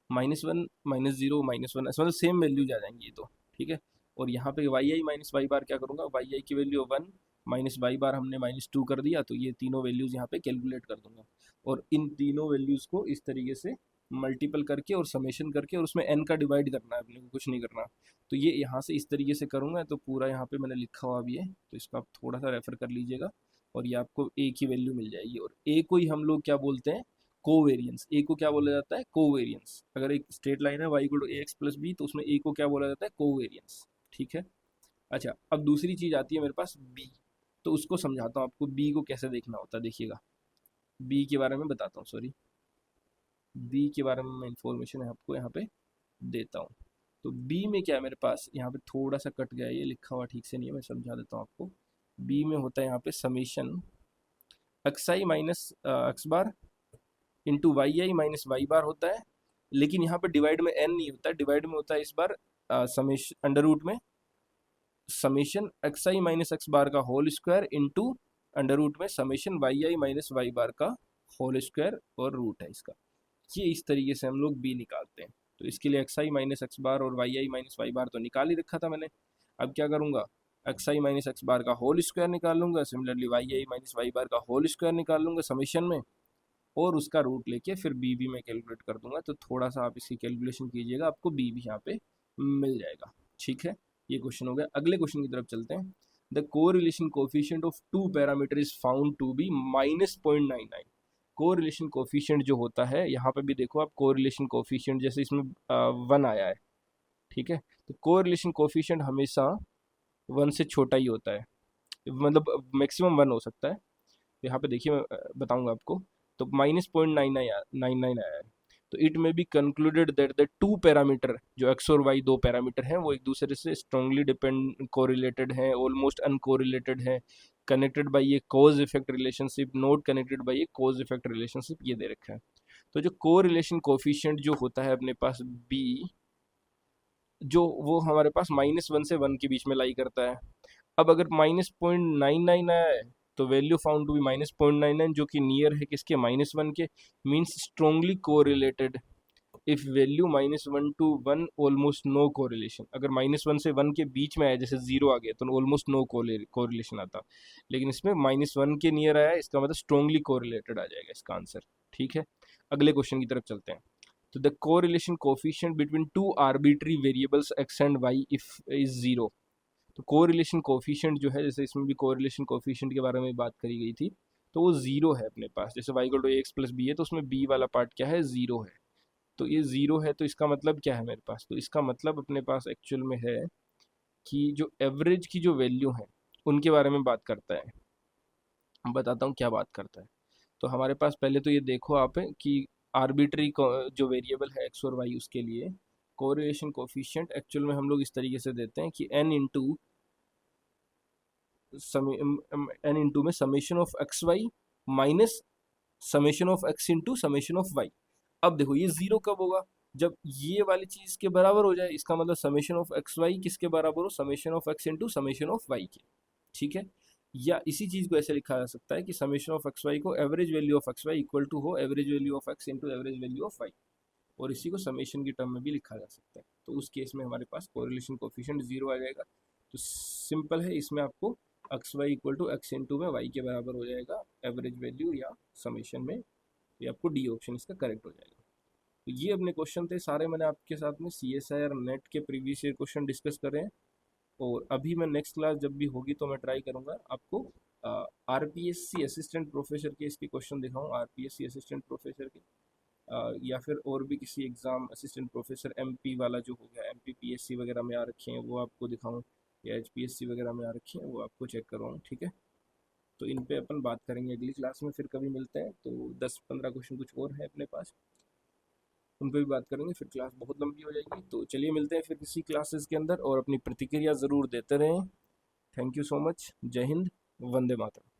-1 -0 -1, मतलब सेम वैल्यूज आ जाएंगी ये तो, ठीक है। और यहाँ पे वाई आई माइनस वाई बार क्या करूँगा, वाई आई की वैल्यू 1 माइनस वाई बार हमने -2 कर दिया, तो ये तीनों वैल्यूज़ यहाँ पे कैलकुलेट कर दूंगा। और इन तीनों वैल्यूज़ को इस तरीके से मल्टीपल करके और समेशन करके और उसमें n का डिवाइड करना है अपने को, कुछ नहीं करना। तो ये यहाँ से इस तरीके से करूँगा, तो पूरा यहाँ पे मैंने लिखा हुआ भी है, तो इसको आप थोड़ा सा रेफर कर लीजिएगा और ये आपको a की वैल्यू मिल जाएगी। और a को ही हम लोग क्या बोलते हैं, कोवेरियंस। ए को क्या बोला जाता है, कोवेरियंस। अगर एक स्ट्रेट लाइन है y = ax + b, तो उसमें ए को क्या बोला जाता है, कोवेरियंस, ठीक है। अच्छा, अब दूसरी चीज आती है मेरे पास बी। तो उसको समझाता हूँ आपको, बी को कैसे देखना होता है। देखिएगा, बी के बारे में बताता हूँ, सॉरी, बी के बारे में मैं इंफॉर्मेशन आपको यहाँ पे देता हूँ। तो बी में क्या है मेरे पास, यहाँ पे थोड़ा सा कट गया, ये लिखा हुआ ठीक से नहीं है, मैं समझा देता हूँ आपको। बी में होता है यहाँ पे summation x I minus x bar into y i minus y बार होता है। लेकिन यहाँ पे डिवाइड में n नहीं होता है, डिवाइड में होता है इस बार समेशन अंडर रूट में समेशन एक्स आई माइनस एक्स बार का whole square into under root में summation y i minus y bar का होल स्क्वायर और रूट है इसका। ये इस तरीके से हम लोग बी निकालते हैं। तो इसके लिए एक्स आई माइनस एक्स बार और वाई आई माइनस वाई बार तो निकाल ही रखा था मैंने। अब क्या करूँगा, एक्स आई माइनस एक्स बार का होल स्क्वायर निकाल लूंगा, similarly Y i minus y bar का होल स्क्वायर निकाल लूंगा समेशन में, और उसका रूट लेके फिर बी भी मैं कैलकुलेट कर दूंगा। तो थोड़ा सा आप इसकी कैलकुलेशन कीजिएगा, आपको बी भी यहाँ पे मिल जाएगा, ठीक है। ये क्वेश्चन हो गया। अगले क्वेश्चन की तरफ चलते हैं। The correlation coefficient of two parameter is found to be -0.99। Correlation coefficient जो होता है, यहाँ पे भी देखो आप, कोरिलेशन कोफिशिएंट जैसे इसमें 1 आया है, ठीक है। तो कोरिलेशन कोफिशिएंट हमेशा 1 से छोटा ही होता है, मतलब मैक्सिमम 1 हो सकता है। तो यहाँ पे देखिए, मैं बताऊंगा आपको। तो -0.99 आया है। तो इट में be concluded that the two parameter, जो एक्स और वाई दो पैरामीटर हैं, वो एक दूसरे से स्ट्रांगली डिपेंड कोरिलेटेड हैं, ऑलमोस्ट अनकोरिलेटेड हैं, connected by A cause effect relationship, not connected by A cause effect relationship, ये दे रखा है। तो जो कोरिलेशन कोफिशिएंट जो होता है अपने पास बी, जो वो हमारे पास -1 से 1 के बीच में लाई करता है। अब अगर -0.99 आया है, तो वैल्यू फाउंड टू बी -0.99, जो कि नियर है किसके, -1 के, means strongly correlated. If value -1 to 1 almost no correlation. अगर -1 से 1 के बीच में आया, जैसे 0 आ गया, तो ऑलमोस्ट नो कोरिलेशन आता। लेकिन इसमें -1 के नियर आया, इसका मतलब स्ट्रोंगली कोरिलेटेड आ जाएगा इसका आंसर, ठीक है। अगले क्वेश्चन की तरफ चलते हैं। तो the correlation coefficient between two arbitrary variables x and y if is 0। तो कोरिलेशन कोफिशिएंट जो है, जैसे इसमें भी कोरिलेशन कोफिशिएंट के बारे में बात करी गई थी, तो वो 0 है अपने पास। जैसे y = ax + b है, तो उसमें b वाला पार्ट क्या है, 0 है। तो ये 0 है, तो इसका मतलब क्या है मेरे पास, तो इसका मतलब अपने पास एक्चुअल में है कि जो एवरेज की जो वैल्यू है उनके बारे में बात करता है। बताता हूँ क्या बात करता है। तो हमारे पास पहले तो ये देखो आप कि आर्बिट्री जो वेरिएबल है एक्स और वाई, उसके लिए कोरिलेशन कोफिशिएंट एक्चुअल में हम लोग इस तरीके से देते हैं कि n इंटू में summation of x y minus summation of x into summation of y. अब देखो ये 0 कब होगा, जब ये वाली चीज के बराबर हो जाए। इसका मतलब समेशन ऑफ एक्स वाई किसके बराबर हो, summation of x into summation of y के, ठीक है। या इसी चीज़ को ऐसे लिखा जा सकता है कि समेशन ऑफ एक्स वाई को average value of x y equal to हो average value of x into average value of y, और इसी को समेशन की टर्म में भी लिखा जा सकता है। तो उस केस में हमारे पास कोरिलेशन कोफिशिएंट 0 आ जाएगा। तो सिंपल है, इसमें आपको x y equal to x into में वाई के बराबर हो जाएगा एवरेज वैल्यू या समेशन में, ये आपको डी ऑप्शन इसका करेक्ट हो जाएगा। तो ये अपने क्वेश्चन थे सारे, मैंने आपके साथ में CSI और नेट के प्रीवियस ईयर क्वेश्चन डिस्कस करे हैं। और अभी मैं नेक्स्ट क्लास जब भी होगी तो मैं ट्राई करूँगा आपको RPSC असिस्टेंट प्रोफेसर के इसके क्वेश्चन दिखाऊँ, RPSC असिस्टेंट प्रोफेसर के, या फिर और भी किसी एग्ज़ाम असिस्टेंट प्रोफेसर MP वाला जो हो गया, MPPSC वगैरह में आ रखे हैं वो आपको दिखाऊँ, या HPSC वगैरह में आ रखे हैं वो आपको चेक करवाऊँ, ठीक है। तो इन पे अपन बात करेंगे अगली क्लास में, फिर कभी मिलते हैं। तो 10-15 क्वेश्चन कुछ और है अपने पास, उन पे भी बात करेंगे, फिर क्लास बहुत लंबी हो जाएगी। तो चलिए मिलते हैं फिर किसी क्लासेस के अंदर, और अपनी प्रतिक्रिया ज़रूर देते रहें। Thank you so much. जय हिंद, वंदे मातरम।